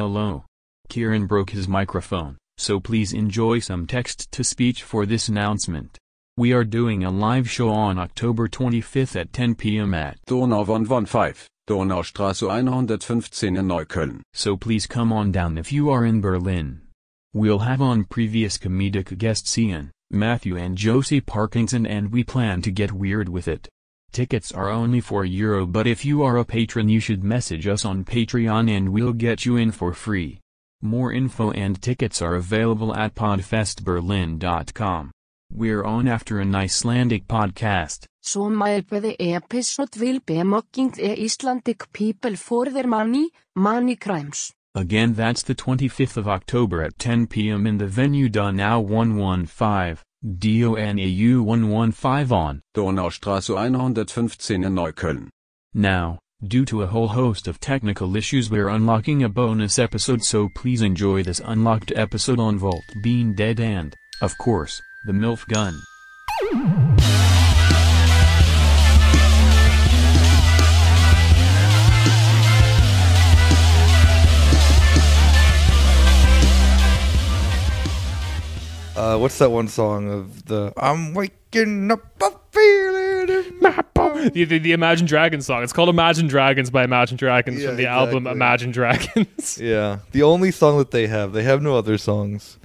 Hello. Ciarán broke his microphone, so please enjoy some text-to-speech for this announcement. We are doing a live show on October 25th at 10 p.m. at Donau 115, Donaustraße 115 in Neukölln. So please come on down if you are in Berlin. We'll have on previous comedic guests Ian, Matthew and Josie Parkinson, and we plan to get weird with it. Tickets are only €4, but if you are a patron you should message us on Patreon and we'll get you in for free. More info and tickets are available at podfestberlin.com. We're on after an Icelandic podcast. Som the episode will be mocking the Icelandic people for their money crimes. Again, that's the 25th of October at 10 p.m. in the venue Donau 115, DONAU 115 on Donaustraße 115 in Neukölln. Now, due to a whole host of technical issues, we're unlocking a bonus episode, so please enjoy this unlocked episode on Volt being dead and, of course, the MILF gun. What's that one song of the I'm waking up a feeling in my bones? The Imagine Dragons song. It's called Imagine Dragons by Imagine Dragons from the album Imagine Dragons. Yeah, the only song that they have. They have no other songs.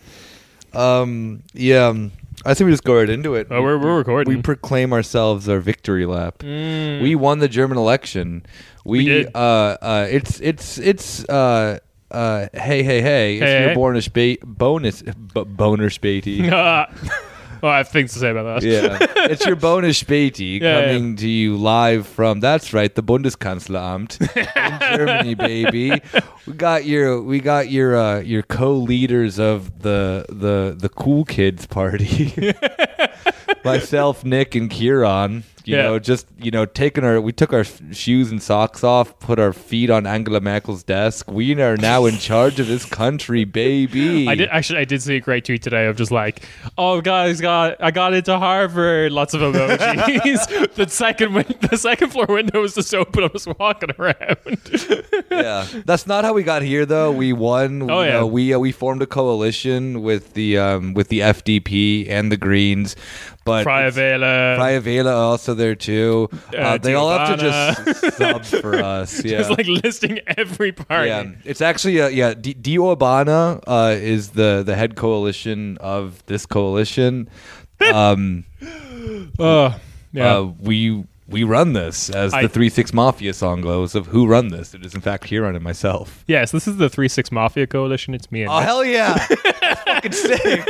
I think we just go right into it. Oh, we're recording. We proclaim ourselves our victory lap. We won the German election. We did. Hey. It's your boner Späti. Oh, I have things to say about that. Yeah, it's your bonus Späti coming to you live from, that's right, the Bundeskanzleramt in Germany, baby. We got your co-leaders of the cool kids party. Myself, Nick, and Ciarán. We took our shoes and socks off, put our feet on Angela Merkel's desk. We are now in charge of this country, baby. I did see a great tweet today of just like, oh guys, I got into Harvard, lots of emojis. the second floor window was just open. I was walking around. Yeah, that's not how we got here though. We won. We formed a coalition with the FDP and the Greens. But Freie Wähler also there too. They all have to just sub for us. Yeah. Just like listing every party. Yeah, it's actually Die Urbana is the head coalition of this coalition. We run this, as the 3-6 Mafia song goes, of who run this. It is in fact Ciarán and myself. Yes, this is the 3-6 Mafia coalition. It's me and Nick. Hell yeah. That's fucking sick.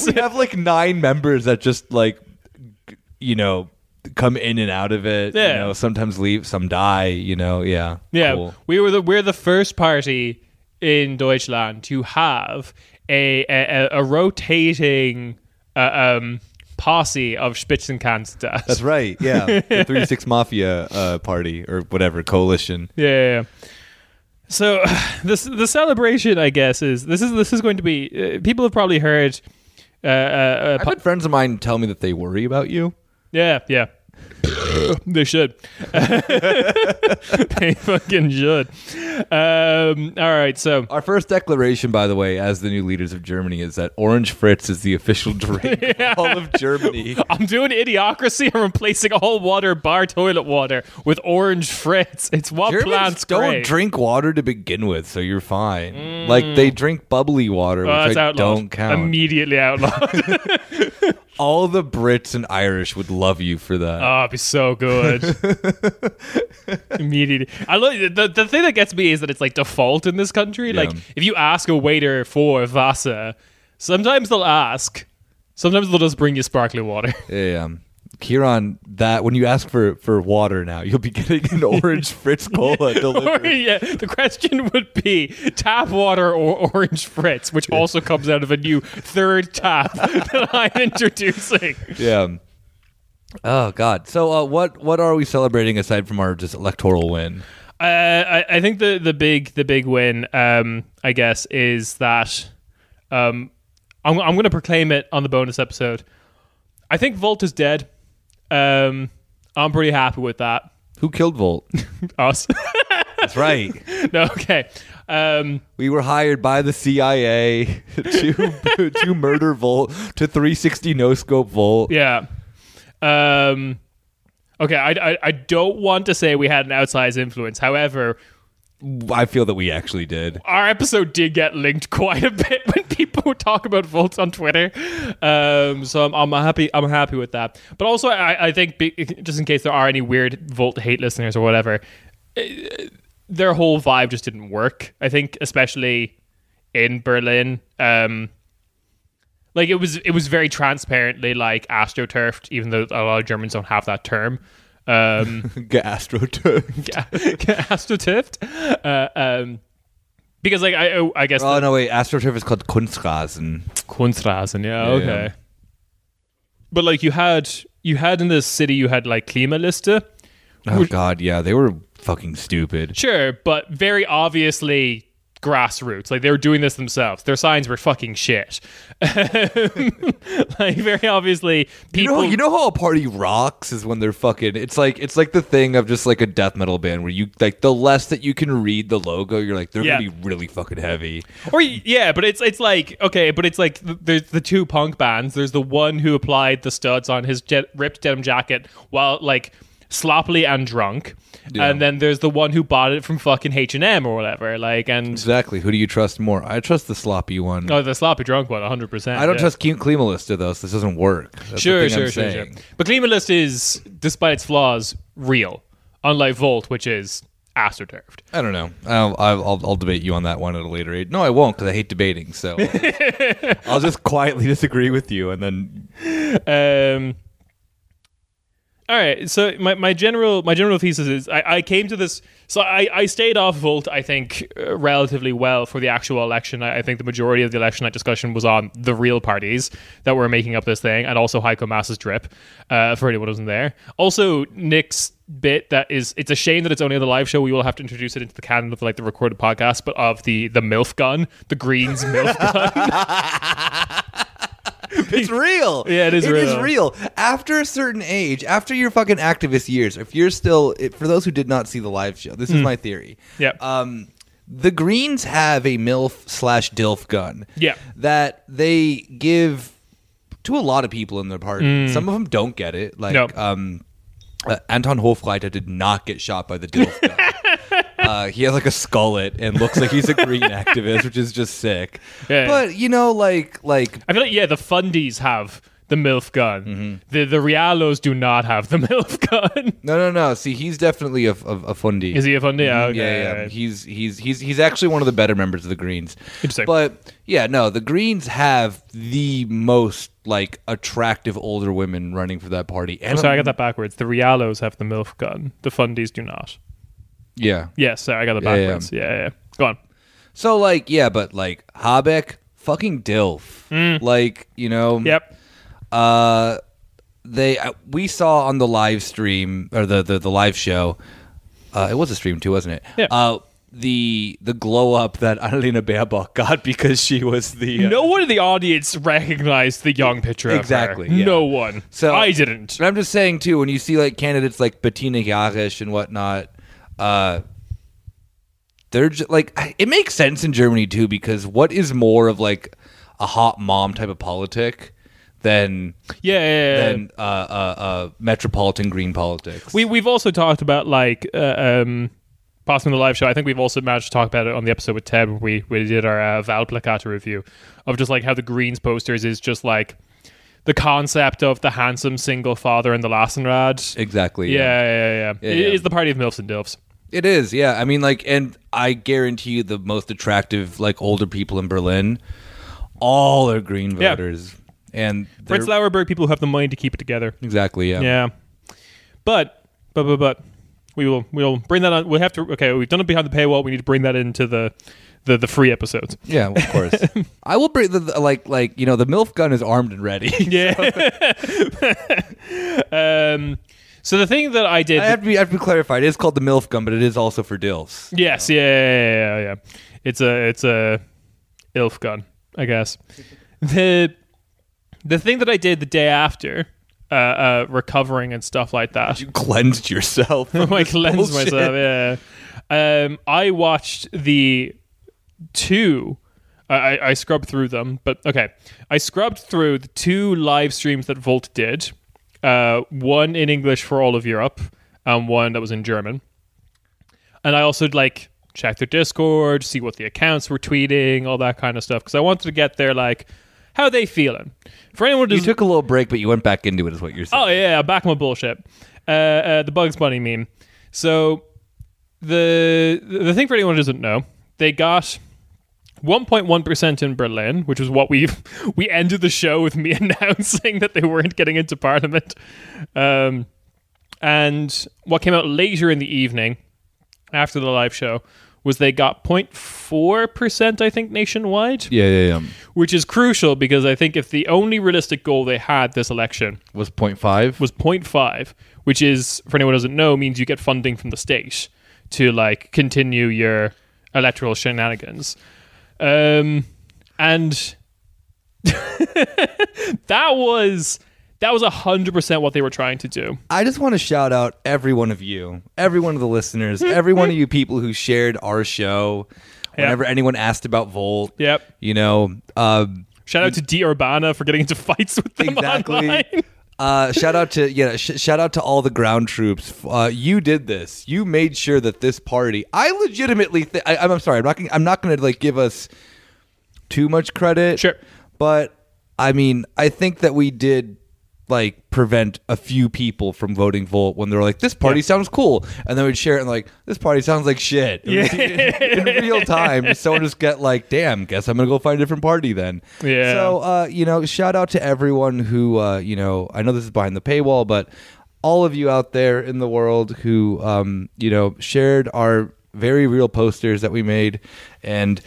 We have like 9 members that just like, come in and out of it. Yeah. Sometimes leave, some die, Yeah. Cool. We're the first party in Deutschland to have a rotating posse of Spitzenkandidaten. That's right. Yeah, the 3-6 Mafia party or whatever coalition. Yeah. So the celebration, I guess, is this is going to be. People have probably heard. I've had friends of mine tell me that they worry about you. Yeah. They should. They fucking should. All right, so our first declaration, by the way, as the new leaders of Germany, is that Orange Fritz is the official drink of all of Germany. I'm doing Idiocracy. I'm replacing all water, bar toilet water, with Orange Fritz. It's what Germans plants don't drink water to begin with, so you're fine. Like they drink bubbly water, which I don't count. Immediately outlawed. All the Brits and Irish would love you for that. Oh, it'd be so good. Immediately. I love the thing that gets me is that it's like default in this country. Yeah. Like if you ask a waiter for Wasser, sometimes they'll ask. Sometimes they'll just bring you sparkling water. Yeah. Ciarán, that when you ask for water now, you'll be getting an Orange Fritz Cola delivered. The question would be tap water or Orange Fritz, which also comes out of a new third tap that I'm introducing. Yeah. Oh God. So what are we celebrating aside from our just electoral win? I think the big win, I guess, is that I'm going to proclaim it on the bonus episode. I think Volt is dead. I'm pretty happy with that. Who killed Volt? Us. That's right. No, okay. We were hired by the CIA to murder Volt, to 360 no scope Volt. Yeah. Okay, I don't want to say we had an outsized influence. However, I feel that we actually did. our episode did get linked quite a bit when people would talk about Volt on Twitter. So I'm happy with that. But also, I think just in case there are any weird Volt hate listeners or whatever, their whole vibe just didn't work. I think, especially in Berlin, like it was very transparently like astroturfed, even though a lot of Germans don't have that term. Astroturfed. Because like I guess no wait, astroturf is called Kunstrasen. Kunstrasen, okay. But like you had in the city, you had like Klimaliste. Oh god, yeah, they were fucking stupid. Sure, but very obviously grassroots. Like they were doing this themselves. Their signs were fucking shit. Like very obviously people. You know how a party rocks is when they're fucking. It's like the thing of just like a death metal band where you like the less that you can read the logo, you're like they're gonna be really fucking heavy. Or but it's like okay, but it's like there's the two punk bands. There's the one who applied the studs on his ripped denim jacket while like sloppily and drunk, and then there's the one who bought it from fucking H&M or whatever. Like, and exactly, who do you trust more? I trust the sloppy one. Oh, the sloppy drunk one, 100%. I don't trust Klimaliste though, so this doesn't work. That's Sure. But Klimaliste is, despite its flaws, real. Unlike Volt, which is astroturfed. I don't know. I'll debate you on that one at a later age. No, I won't, because I hate debating. So I'll just quietly disagree with you, and then. All right, so my general thesis is I came to this. So I stayed off Volt, I think, relatively well for the actual election. I think the majority of the election night discussion was on the real parties that were making up this thing, and also Heiko Maas's drip, for anyone who wasn't there. Also, Nick's bit that is, it's a shame that it's only on the live show. We will have to introduce it into the canon of like the recorded podcast, but of the MILF gun, the Greens MILF gun. It's real. Yeah, it is real. It is real. After a certain age, after your fucking activist years, if you're still, for those who did not see the live show, this is my theory. Yep. The Greens have a MILF/DILF gun. Yeah. That they give to a lot of people in their party. Some of them don't get it. Like, Anton Hofreiter did not get shot by the DILF gun. He has like a skullet and looks like he's a green activist, which is just sick. Yeah. But you know, like I feel like the fundies have the MILF gun. The Realos do not have the MILF gun. No. See, he's definitely a fundie. Is he a fundie? Oh, okay. Yeah. Right. He's actually one of the better members of the Greens. Interesting. But yeah, no, the Greens have the most like attractive older women running for that party. And sorry, I got that backwards. The Realos have the MILF gun. The fundies do not. Yeah. Yes, sorry, I got it backwards. Yeah. Go on. So, like, but, like, Habeck, fucking DILF. Like, you know. Yep. We saw on the live stream, or the live show, it was a stream too, wasn't it? Yeah. The glow up that Annalena Baerbock got because she was the... No one in the audience recognized the young picture exactly, of her. Yeah. No one. So I didn't. But I'm just saying, too, when you see, like, candidates like Bettina Jarisch and whatnot... they're just like, it makes sense in Germany too, because what is more of like a hot mom type of politic than metropolitan green politics. We've also talked about like possibly on the live show. I think we've also managed to talk about it on the episode with Ted when we did our Wahlplakate review of just like how the Greens posters is just like the concept of the handsome single father and the Lassenrad. Exactly. Yeah. It is the party of MILFs and DILFs. It is, yeah. I mean, like, and I guarantee you the most attractive, like, older people in Berlin, all are Green voters. Yeah. And Fritz Lauerberg, people who have the money to keep it together. Exactly, yeah. Yeah. But we will bring that on. We'll have to, okay, we've done it behind the paywall. We need to bring that into the free episodes. Yeah, of course. I will bring the MILF gun is armed and ready. Yeah. So the thing that I did... I have to be clarified. It is called the MILF gun, but it is also for DILFs. Yes, yeah. It's a ILF gun, I guess. The thing that I did the day after, recovering and stuff like that... You cleansed yourself. I cleansed myself, yeah. I watched the two. I scrubbed through them, but okay. I scrubbed through the 2 live streams that Volt did. One in English for all of Europe, and one that was in German. And I also check their Discord, see what the accounts were tweeting, all that kind of stuff, because I wanted to get their how are they feeling. For anyone who you took a little break, but you went back into it, is what you're saying. Oh yeah, back my bullshit. The Bugs Bunny meme. So the thing for anyone who doesn't know, they got 1.1% in Berlin, which was what we ended the show with me announcing that they weren't getting into Parliament. And what came out later in the evening, after the live show, was they got 0.4%, I think, nationwide. Yeah. Which is crucial, because I think if the only realistic goal they had this election was 0.5, was 0.5, which is, for anyone who doesn't know, means you get funding from the state to continue your electoral shenanigans. And that was 100% what they were trying to do. I just want to shout out every one of you, every one of the listeners, every one of you people who shared our show whenever anyone asked about Volt. Yep. Shout out to D Urbana for getting into fights with them online. Shout out to all the ground troops. You did this. You made sure that this party. I legitimately I'm sorry. I'm not going to give us too much credit. Sure. But I mean, I think that we did prevent a few people from voting Volt when they were like, this party sounds cool, and then we'd share it and this party sounds like shit. In real time, someone just get damn, guess I'm gonna go find a different party then. Yeah. So shout out to everyone who I know this is behind the paywall, but all of you out there in the world who shared our very real posters that we made and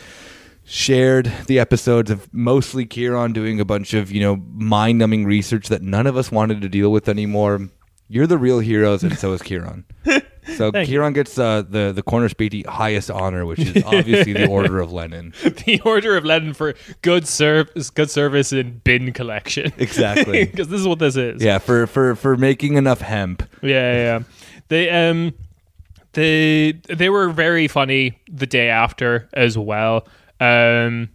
shared the episodes of mostly Ciarán doing a bunch of, mind-numbing research that none of us wanted to deal with anymore. You're the real heroes, and so is Ciarán. So Ciarán gets the Corner Späti highest honor, which is obviously the Order of Lenin. The Order of Lenin for good service in bin collection. Exactly. Because this is what this is. Yeah, for making enough hemp. Yeah. They were very funny the day after as well. Yeah.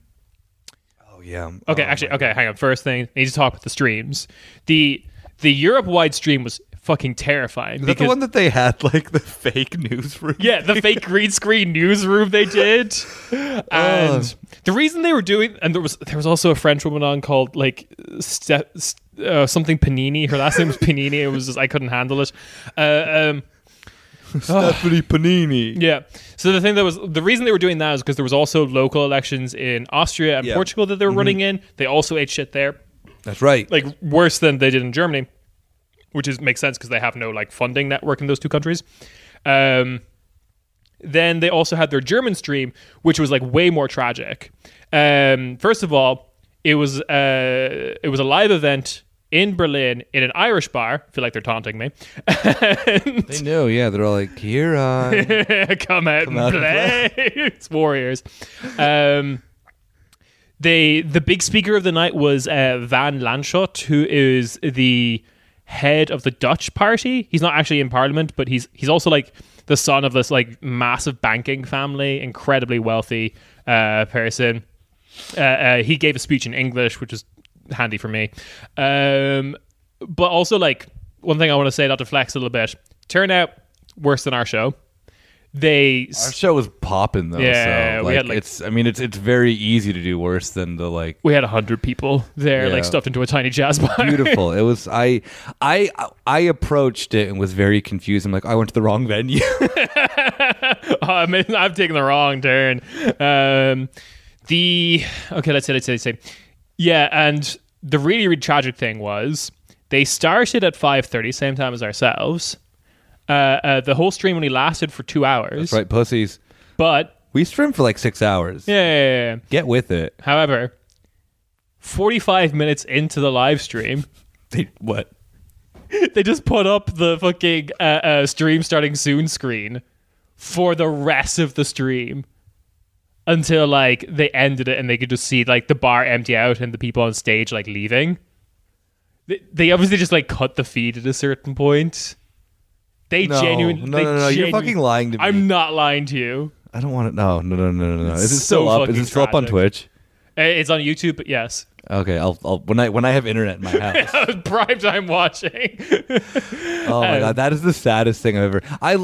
Okay, hang on. First thing, I need to talk about the streams. The Europe-wide stream was fucking terrifying. Is that the one that they had the fake newsroom? Yeah, the fake green screen newsroom they did. And the reason they were doing, and there was also a French woman on called something Panini. Her last name was Panini. It was just, I couldn't handle it. Stephanie Panini. Yeah. So the reason they were doing that is because there was also local elections in Austria and Portugal that they were running in. They also ate shit there. That's right. Worse than they did in Germany, which makes sense because they have no funding network in those two countries. Then they also had their German stream, which was way more tragic. First of all, it was a live event in Berlin in an Irish bar. I feel like they're taunting me. They knew, yeah. They're all like, Ciarán, come out and play. It's Warriors. The big speaker of the night was Van Lanschot, who is the head of the Dutch party. He's not actually in Parliament, but he's also the son of this massive banking family, incredibly wealthy person. He gave a speech in English, which is handy for me. But also one thing I want to say, not to flex a little bit, turnout worse than our show. Our show was popping though. Yeah, so, we had it's very easy to do worse than the We had 100 people there, stuffed into a tiny jazz bar. Beautiful. It was. I approached it and was very confused. I'm like, I went to the wrong venue. I've taken the wrong turn. Let's say. Yeah, and the really, really tragic thing was they started at 5:30, same time as ourselves. The whole stream only lasted for 2 hours. That's right, pussies. But we streamed for 6 hours. Yeah. Get with it. However, 45 minutes into the live stream, what? They just put up the fucking stream starting soon screen for the rest of the stream. Until they ended it and they could just see the bar empty out and the people on stage leaving. They obviously just cut the feed at a certain point. They genuinely. No, you're fucking lying to me. I'm not lying to you. I don't want it. No. Is it It's still so up? fucking Is it still up on tragic. Twitch? It's on YouTube, but yes. Okay, I'll when I have internet in my house. Prime time watching. Oh my god, that is the saddest thing I've ever. I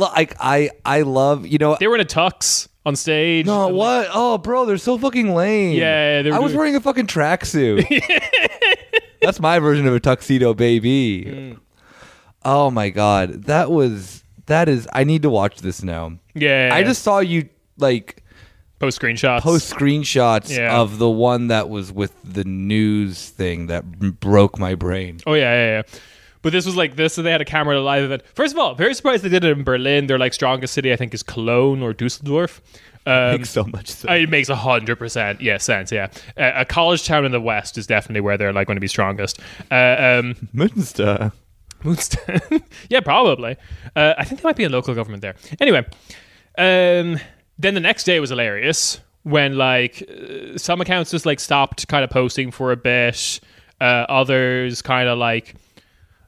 love. You know. They were in a tux on stage. No, what? Oh, bro, they're so fucking lame. Yeah, they were I was wearing a fucking tracksuit. That's my version of a tuxedo, baby. Oh my god, that is. I need to watch this now. Yeah. I just saw you like post screenshots. of the one that was with the news thing that broke my brain. Oh yeah. But this was like this, so they had a camera at a live event. First of all, very surprised they did it in Berlin. Their like strongest city, I think, is Cologne or Dusseldorf. Makes so much sense. It makes 100% sense. Yeah, a college town in the west is definitely where they're like going to be strongest. Münster. Yeah, probably. I think there might be a local government there. Anyway, then the next day was hilarious when like some accounts just like stopped kind of posting for a bit. Others kind of like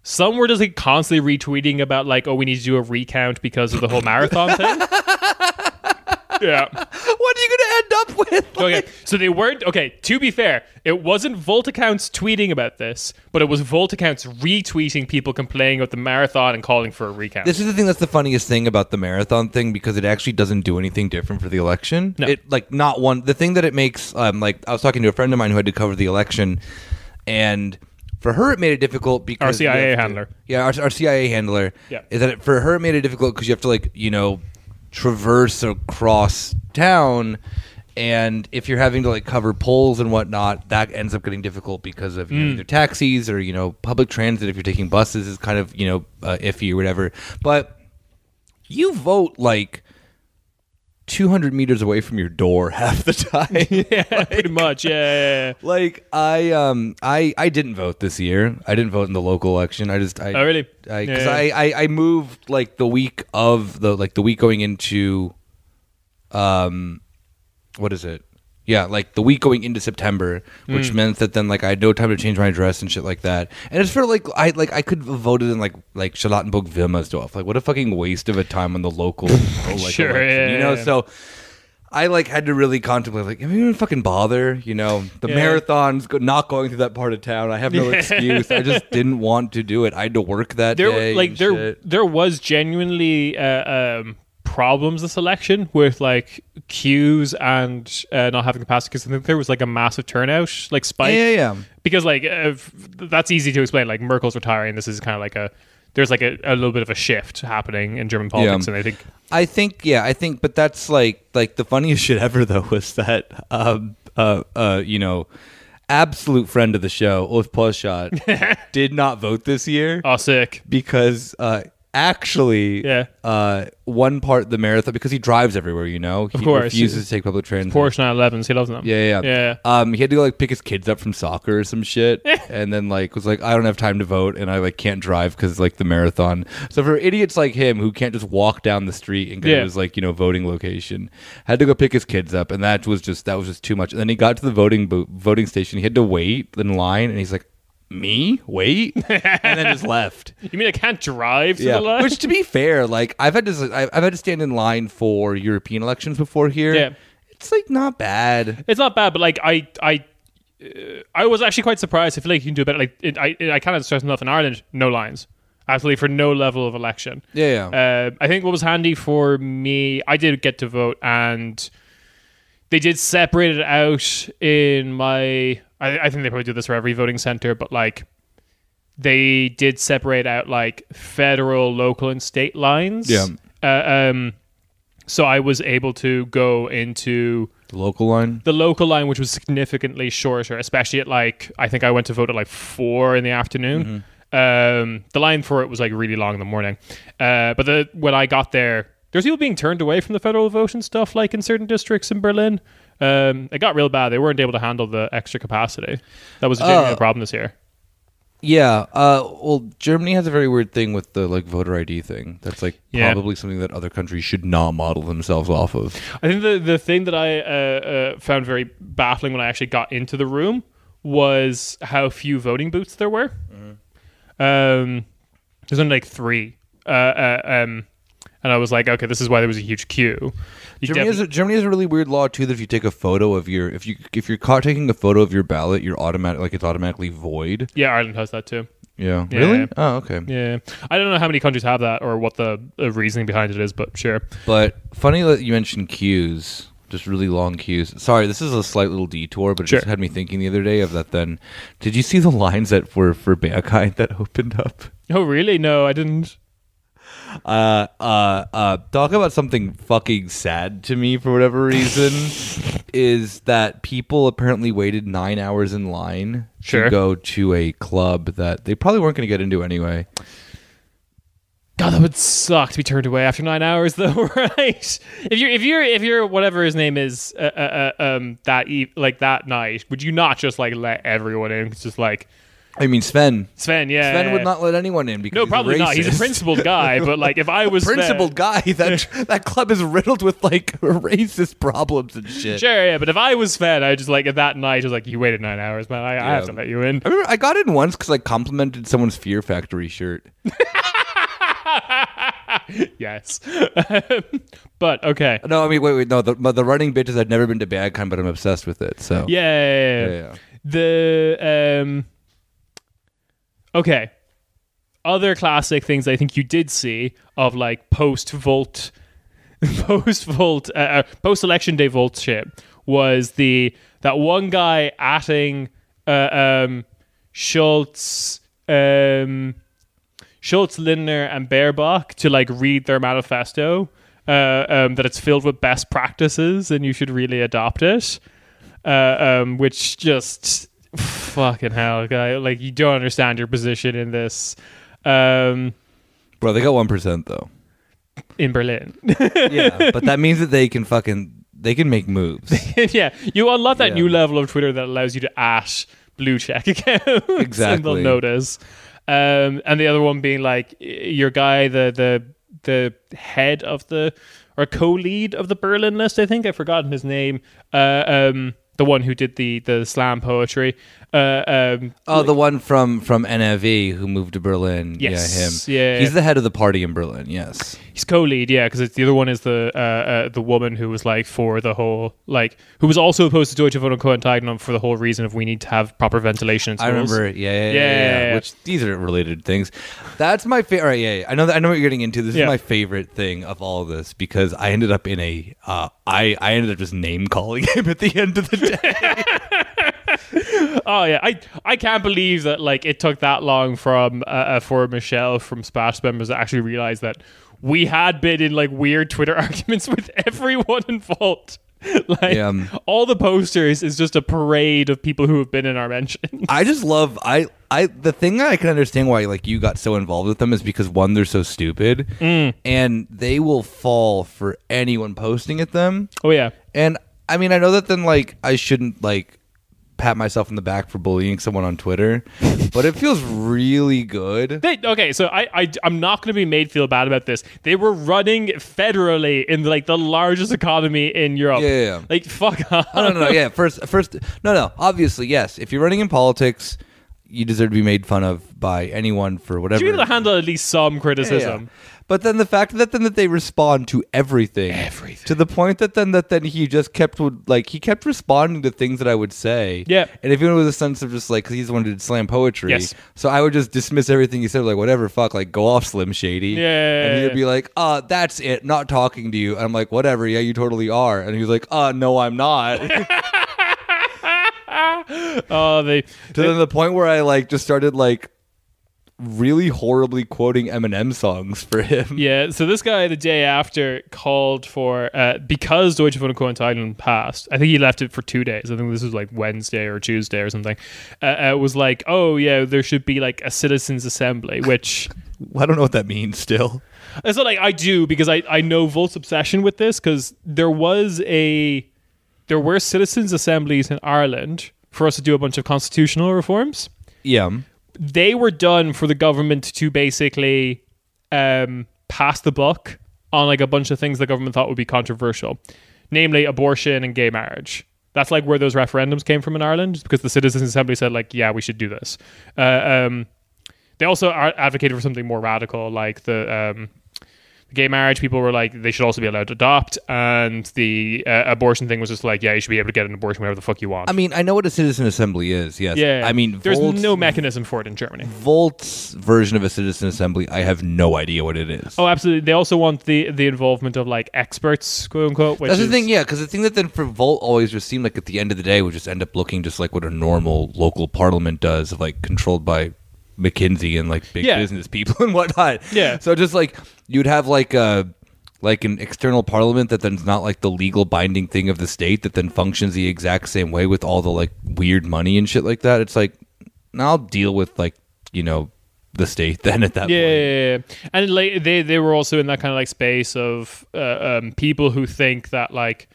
some were just like constantly retweeting about like, oh, we need to do a recount because of the whole marathon thing. Yeah. What are you going to end up with? Okay, so they weren't... Okay, to be fair, it wasn't Volt accounts tweeting about this, but it was Volt accounts retweeting people complaining about the marathon and calling for a recount. This is the thing that's the funniest thing about the marathon thing, because it actually doesn't do anything different for the election. No. It like not one... The thing that it makes... like I was talking to a friend of mine who had to cover the election, and for her it made it difficult because... Our CIA handler. Yeah, our CIA handler. Yeah. Is that for her it made it difficult because you have to like, you know, traverse across town, and if you're having to like cover polls and whatnot, that ends up getting difficult because of you know, either taxis or you know public transit. If you're taking buses, is kind of you know iffy or whatever. But you vote like 200 meters away from your door half the time. Yeah, pretty much. Yeah. Like I didn't vote this year. I didn't vote in the local election. Oh really? Because I moved like the week going into what is it? Yeah, like the week going into September, which meant that then like I had no time to change my address and shit like that. And it's for like I could have voted in like Charlottenburg Wilmersdorf. Like what a fucking waste of a time on the local Sure, election, yeah, you know? yeah. So I like had to really contemplate like, am I even fucking bother? You know, the marathon's not going through that part of town. I have no excuse. I just didn't want to do it. I had to work that day. Like there was genuinely problems this election with like queues and not having capacity, because I think there was like a massive turnout like spike. Yeah. Because like that's easy to explain. Like Merkel's retiring. This is kind of like there's like a little bit of a shift happening in German politics, and I think, but that's like the funniest shit ever though was that you know, absolute friend of the show, Ulf Polschat, did not vote this year. Oh, sick. Because actually, one part of the marathon, because he drives everywhere, you know, he refuses to take public transit. Porsche 911s, he loves them. Yeah. He had to go like pick his kids up from soccer or some shit, and then like was like, I don't have time to vote, and I like can't drive because like the marathon. So for idiots like him who can't just walk down the street and go to his like you know voting location, had to go pick his kids up, and that was just too much. And then he got to the voting station, he had to wait in line, and he's like, me wait, and then just left. You mean I can't drive to the line? Which, to be fair, like I've had to stand in line for European elections before here. Yeah, it's like not bad. It's not bad, but like I was actually quite surprised. I feel like you can do better. Like I kind of stressed enough in Ireland, no lines, absolutely for no level of election. Yeah. I think what was handy for me, I did get to vote, and they did separate it out in my. I think they probably do this for every voting center, but like they did separate out like federal, local, and state lines. Yeah. So I was able to go into the local line, which was significantly shorter, especially at like, I think I went to vote at like 4 in the afternoon. The line for it was like really long in the morning. But when I got there's people being turned away from the federal vote and stuff, like in certain districts in Berlin. It got real bad. They weren't able to handle the extra capacity. That was a genuine problem this year. Yeah. Well, Germany has a very weird thing with the like voter ID thing. That's like probably something that other countries should not model themselves off of. I think the thing that I found very baffling when I actually got into the room was how few voting booths there were. There's only like 3. And I was like, okay, this is why there was a huge queue. Germany has a really weird law too that if you take a photo of your if you're caught taking a photo of your ballot, it's automatically void. Yeah, Ireland has that too. Yeah. Yeah. Really? Oh, okay. Yeah. I don't know how many countries have that or what the reasoning behind it is, but sure. But funny that you mentioned queues, just really long queues. Sorry, this is a slight little detour, but it just had me thinking the other day of that then. Did you see the lines that were for Berghain that opened up? Oh, really? No, I didn't. Talk about something fucking sad to me for whatever reason is that people apparently waited 9 hours in line to go to a club that they probably weren't going to get into anyway. God, that would suck to be turned away after 9 hours, though, right? If you're whatever his name is, that night, would you not just like let everyone in? It's just like, I mean, Sven, yeah. Sven would not let anyone in because probably not. He's a principled guy, but like if I was principled guy, that club is riddled with like racist problems and shit. Sure, yeah, but if I was Sven, I just like at that night, just like you waited 9 hours, man. I have to let you in. I remember I got in once because I complimented someone's Fear Factory shirt. Yes. But okay. No, I mean, wait. No, the running bitches. I'd never been to Berghain, but I'm obsessed with it. So yeah. The okay. Other classic things I think you did see of like post-election day Volt shit was that one guy atting Schultz, Lindner, and Baerbock to like read their manifesto, that it's filled with best practices and you should really adopt it, which just fucking hell, guy. Like you don't understand your position in this. Bro, they got 1% though in Berlin. Yeah, but that means that they can make moves. Yeah, you unlock that new level of Twitter that allows you to blue check accounts. Exactly. And they'll notice. And the other one being like your guy, the head of or co-lead of the Berlin list, I think. I've forgotten his name. The one who did the slam poetry. The one from NRV who moved to Berlin. Yes. Yeah, him. He's the head of the party in Berlin. Yes, he's co-lead. Yeah, because the other one is the woman who was like for the whole who was also opposed to Deutsche Wohnen Co. Enteignung for the whole reason of we need to have proper ventilation in schools. I remember. Yeah. Which these are related things. That's my favorite. Yeah, I know what you're getting into. This is my favorite thing of all of this because I ended up in a. I ended up just name calling him at the end of the day. Oh yeah, I can't believe that like it took that long from for Michelle from Splash members to actually realize that we had been in like weird Twitter arguments with everyone involved. All the posters is just a parade of people who have been in our mentions. I just love the thing that I can understand why like you got so involved with them is because one, they're so stupid and they will fall for anyone posting at them. Oh yeah. And I mean I know that then like I shouldn't like pat myself in the back for bullying someone on Twitter, but it feels really good. So I'm not going to be made feel bad about this. They were running federally in like the largest economy in Europe. Yeah. Like fuck off. No. Yeah. First. No. Obviously, yes. If you're running in politics, you deserve to be made fun of by anyone for whatever. You need to handle at least some criticism. Yeah. But then the fact that they respond to everything to the point that then he just kept responding to things that I would say. Yeah. And even with a sense of just like, because he's the one who did slam poetry. Yes. So I would just dismiss everything he said, like, whatever, fuck, like, go off, Slim Shady. Yeah. And he'd be like, that's it, not talking to you. And I'm like, whatever, yeah, you totally are. And he was like, no, I'm not. To the point where I like just started like really horribly quoting Eminem songs for him. Yeah, so this guy the day after called for because Deutsche Wohnen Co. Enteignung passed. I think he left it for 2 days. I think this was like Wednesday or Tuesday or something. Was like, oh yeah, there should be like a citizens' assembly, which I don't know what that means. Still, it's not like I do because I know Volt's obsession with this because there were citizens' assemblies in Ireland for us to do a bunch of constitutional reforms. Yeah. They were done for the government to basically pass the buck on like a bunch of things the government thought would be controversial, namely abortion and gay marriage. That's like where those referendums came from in Ireland because the Citizens' Assembly said like, yeah, we should do this. They also advocated for something more radical like the gay marriage, people were like, they should also be allowed to adopt. And the abortion thing was just like, yeah, you should be able to get an abortion whenever the fuck you want. I mean, I know what a citizen assembly is, yes. Yeah. I mean, there's no mechanism for it in Germany. Volt's version of a citizen assembly, I have no idea what it is. Oh, absolutely. They also want the involvement of like experts, quote unquote. That's the thing, yeah, because the thing that then for Volt always just seemed like at the end of the day would just end up looking just like what a normal local parliament does, of like controlled by McKinsey and like big business people and whatnot. Yeah. So just like you'd have like an external parliament that then's not like the legal binding thing of the state that then functions the exact same way with all the like weird money and shit like that. It's like, now I'll deal with like, you know, the state then at that point. Yeah. And like they were also in that kind of like space of people who think that like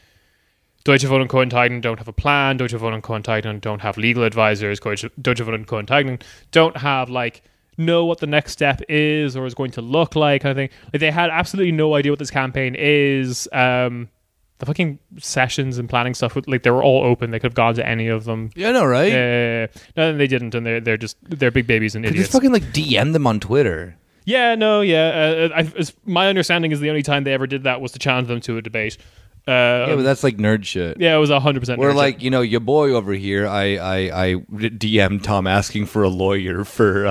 Deutsche Wohnen Co. Enteignen don't have a plan, Deutsche Wohnen Co. Enteignen don't have legal advisors, Deutsche Wohnen Co. Enteignen don't have like know what the next step is or is going to look like kind of thing. Like they had absolutely no idea what this campaign is. The fucking sessions and planning stuff, like they were all open. They could have gone to any of them. Yeah, I know, right? No, they didn't, and they're big babies and idiots. Just fucking like DM them on Twitter. Yeah, no, yeah. My understanding is the only time they ever did that was to challenge them to a debate. Yeah, but that's like nerd shit. Yeah, it was 100%. We're like, you know, your boy over here. I DM Tom asking for a lawyer for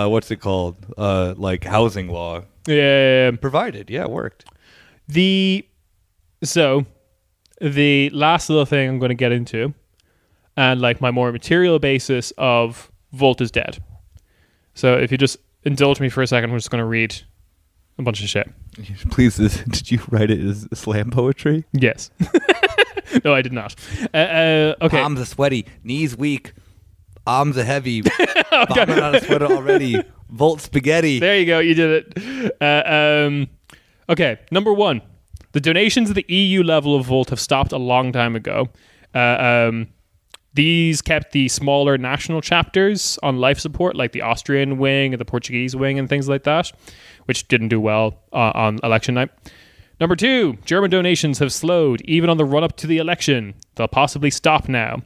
what's it called? Like housing law. Yeah. Provided, yeah, it worked. The last little thing I'm going to get into, and like my more material basis of Volt is dead. So if you just indulge me for a second, I'm just going to read a bunch of shit. Please, did you write it as slam poetry? Yes. No, I did not. Okay. Palms are sweaty, knees weak, arms are heavy, bombing on a sweater already. Volt spaghetti. There you go. You did it. Okay. Number one, the donations at the EU level of Volt have stopped a long time ago. These kept the smaller national chapters on life support, like the Austrian wing and the Portuguese wing and things like that, which didn't do well on election night. Number two, German donations have slowed, even on the run-up to the election. They'll possibly stop now.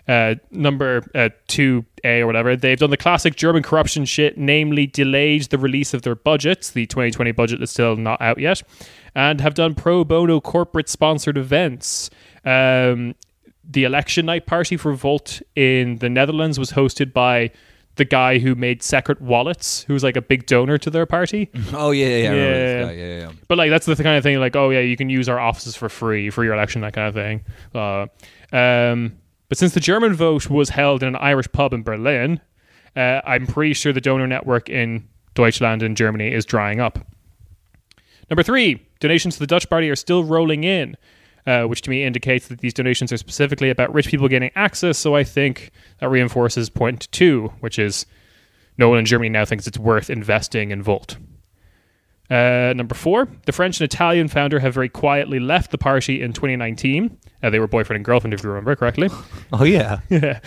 Number 2A or whatever, they've done the classic German corruption shit, namely delayed the release of their budgets, the 2020 budget is still not out yet, and have done pro bono corporate-sponsored events. The election night party for Volt in the Netherlands was hosted by the guy who made Secret Wallets, who was like a big donor to their party. Oh, yeah. I remember this guy. Yeah. But like that's the kind of thing like, oh yeah, you can use our offices for free for your election, that kind of thing. But since the German vote was held in an Irish pub in Berlin, I'm pretty sure the donor network in Deutschland and Germany is drying up. Number three, donations to the Dutch party are still rolling in. Which to me indicates that these donations are specifically about rich people getting access, so I think that reinforces point 2, which is no one in Germany now thinks it's worth investing in Volt. Number 4, the French and Italian founder have very quietly left the party in 2019. They were boyfriend and girlfriend, if you remember correctly. Oh yeah. Yeah.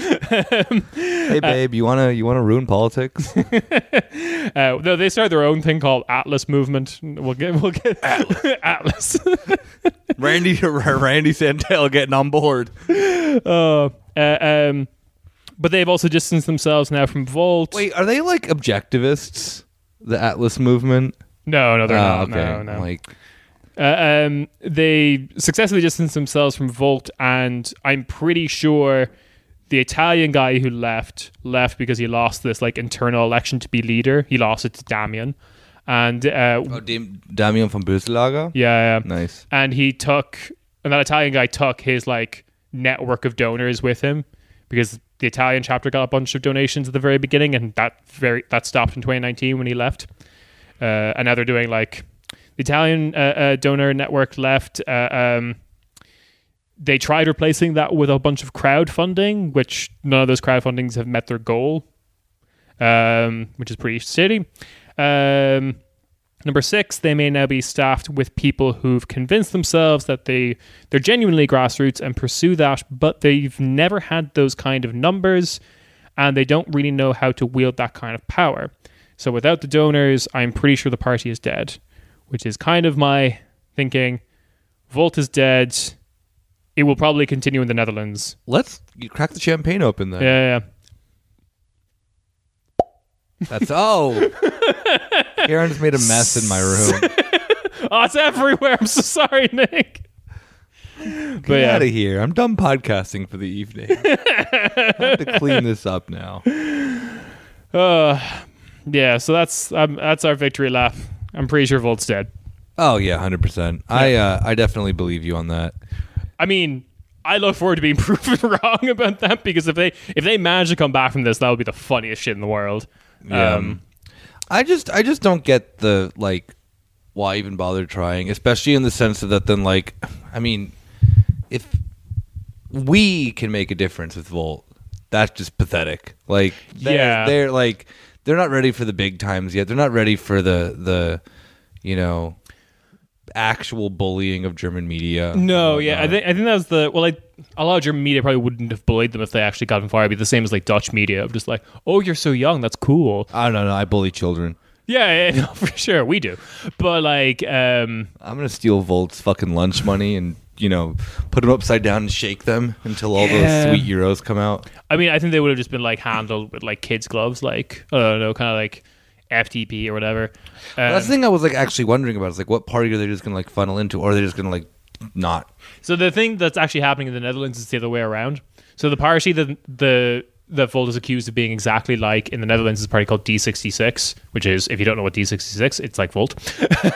Hey babe, you wanna ruin politics? No, they started their own thing called Atlas Movement. We'll get Atlas. Randy Santel getting on board. But they've also distanced themselves now from Volt. Wait, are they like objectivists? The Atlas Movement? No, they're not. Okay. No. Like, they successfully distanced themselves from Volt, and I'm pretty sure the Italian guy who left because he lost this like internal election to be leader. He lost it to Damian. And Damian von Böselager? Yeah. Nice. And that Italian guy took his like network of donors with him, because the Italian chapter got a bunch of donations at the very beginning, and that stopped in 2019 when he left. And now they're doing like the Italian donor network left. They tried replacing that with a bunch of crowdfunding, which none of those crowdfundings have met their goal, which is pretty shitty. Number 6, they may now be staffed with people who've convinced themselves that they're genuinely grassroots and pursue that, but they've never had those kind of numbers, and they don't really know how to wield that kind of power. So without the donors, I'm pretty sure the party is dead, which is kind of my thinking. Volt is dead. It will probably continue in the Netherlands. Let's crack the champagne open then. Yeah. That's Karen's made a mess in my room. Oh, it's everywhere. I'm so sorry, Nick. Get out of here. I'm done podcasting for the evening. I have to clean this up now. Yeah, so that's our victory lap. I'm pretty sure Volt's dead. Oh, yeah, 100%. I definitely believe you on that. I mean, I look forward to being proven wrong about that, because if they manage to come back from this, that would be the funniest shit in the world. Yeah. I just don't get the, like, why even bother trying, especially in the sense that then, like, I mean, if we can make a difference with Volt, that's just pathetic. Like, they're like, they're not ready for the big times yet. They're not ready for the actual bullying of German media. No, yeah, I think that was a lot of German media probably wouldn't have bullied them if they actually got them fired. It'd be the same as like Dutch media of just like, oh, you're so young, that's cool. I don't know. I bully children. Yeah, no, for sure, we do. But like, I'm gonna steal Volt's fucking lunch money and put them upside down and shake them until all those sweet euros come out. I mean, I think they would have just been like handled with like kids' gloves, like I don't know, kind of like FTP or whatever. That's the thing I was like actually wondering about is like what party are they just gonna like funnel into, or are they just gonna like not? So the thing that's actually happening in the Netherlands is the other way around. So the party that Volt is accused of being exactly like in the Netherlands is a party called D66, which is, if you don't know what D66, it's like Volt.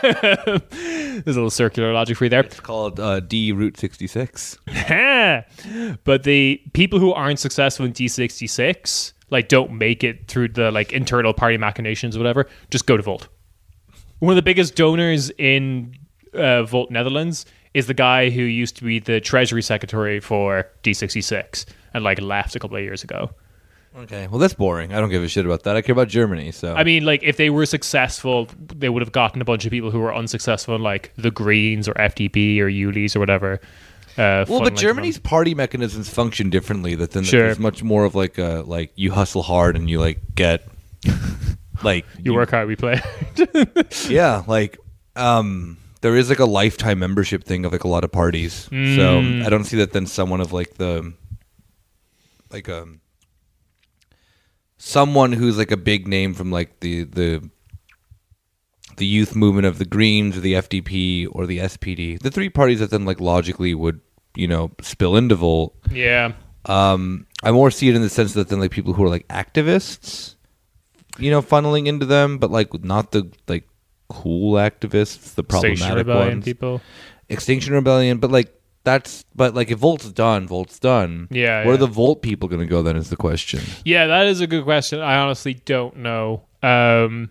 There's a little circular logic for you there. It's called D Route 66. But the people who aren't successful in D66, like don't make it through the like internal party machinations or whatever, just go to Volt. One of the biggest donors in Volt Netherlands is the guy who used to be the Treasury Secretary for D66 and like left a couple of years ago. Okay, well that's boring. I don't give a shit about that. I care about Germany. So I mean, like if they were successful, they would have gotten a bunch of people who were unsuccessful, like the Greens or FDP or ULIs or whatever. But Germany's party mechanisms function differently. There's much more of like a you hustle hard and you like get like you work hard, we play. Yeah, like there is like a lifetime membership thing of like a lot of parties. So I don't see that then someone of like the someone who's like a big name from like the youth movement of the Greens or the FDP or the SPD, the three parties that then like logically would spill into Volt. Yeah. I more see it in the sense that then like people who are like activists, funneling into them, but like not the like cool activists, the problematic Extinction Rebellion ones. people. Extinction Rebellion, but like if Volt's done, Volt's done. Yeah. Where are the Volt people going to go then is the question. Yeah, that is a good question. I honestly don't know. I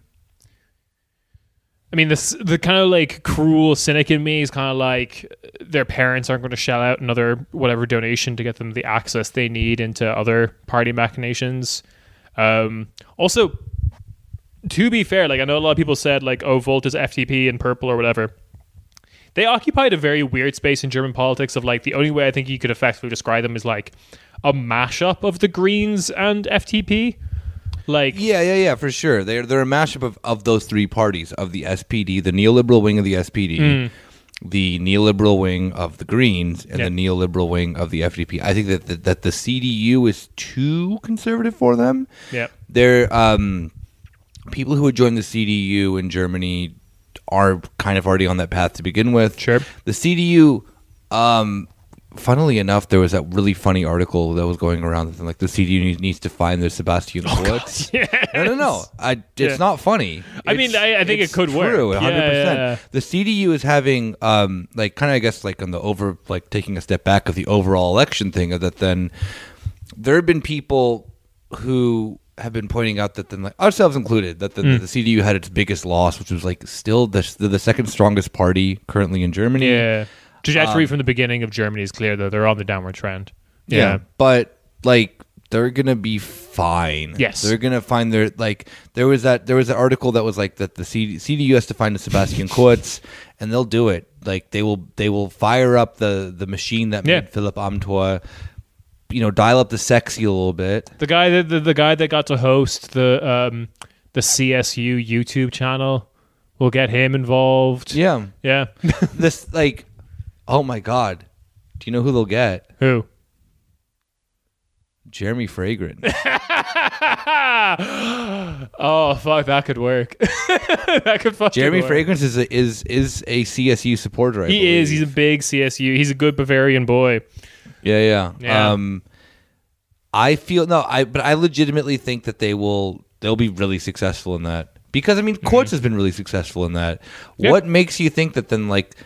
mean, the kind of like cruel cynic in me is kind of like their parents aren't going to shell out another whatever donation to get them the access they need into other party machinations. Also, to be fair, like I know a lot of people said like, oh, Volt is FTP and purple or whatever. They occupied a very weird space in German politics of like the only way I think you could effectively describe them is like a mashup of the Greens and FTP. Like yeah, for sure. They're a mashup of those three parties, of the SPD, the neoliberal wing of the SPD, the neoliberal wing of the Greens, and the neoliberal wing of the FDP. I think that the CDU is too conservative for them. Yeah, they're people who would join the CDU in Germany are kind of already on that path to begin with. Sure. The CDU, funnily enough, there was that really funny article that was going around that like the CDU needs to find their Sebastian Kurz. Yes. No. It's not funny. I mean, I think it could work. True, 100%. Yeah. The CDU is having like kind of I guess like on the over like taking a step back of the overall election thing of that. Then there have been people who have been pointing out that then like ourselves included that the CDU had its biggest loss, which was like still the second strongest party currently in Germany. Yeah. Trajectory from the beginning of Germany is clear, though. They're on the downward trend. Yeah. But, like, they're going to be fine. Yes. They're going to find their, like, there was an article that was like that the CDU has to find a Sebastian Kurz, and they'll do it. Like, they will fire up the machine that made Philipp Amthor, dial up the sexy a little bit. The guy that got to host the CSU YouTube channel, we'll get him involved. Yeah. Yeah. This, like... Oh my God. Do you know who they'll get? Who? Jeremy Fragrant. Oh fuck, that could work. That could fucking Jeremy work. Fragrance is a CSU supporter. I He believe. is. He's a big CSU. He's a good Bavarian boy. Yeah. Yeah. I feel but I legitimately think that they'll be really successful in that, because I mean, Kurz has been really successful in that. Yeah. What makes you think that then, like,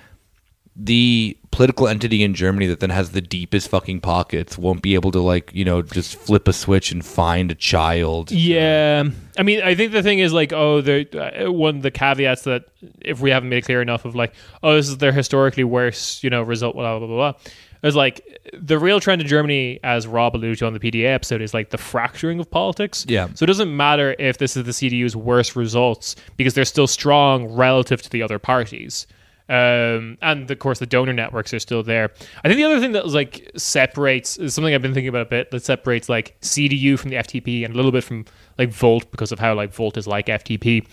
the political entity in Germany that then has the deepest fucking pockets won't be able to, like, you know, just flip a switch and find a child? Yeah, I mean, I think the thing is, like, one of the caveats that, if we haven't made it clear enough, of like, this is their historically worst, you know, result, blah blah blah blah. There's like the real trend in Germany, as Rob alluded to on the PDA episode, is like the fracturing of politics. Yeah. So it doesn't matter if this is the CDU's worst results, because they're still strong relative to the other parties. And of course the donor networks are still there. I think the other thing that like separates is something I've been thinking about a bit, that separates like CDU from the FTP and a little bit from like Volt, because of how like Volt is like FTP,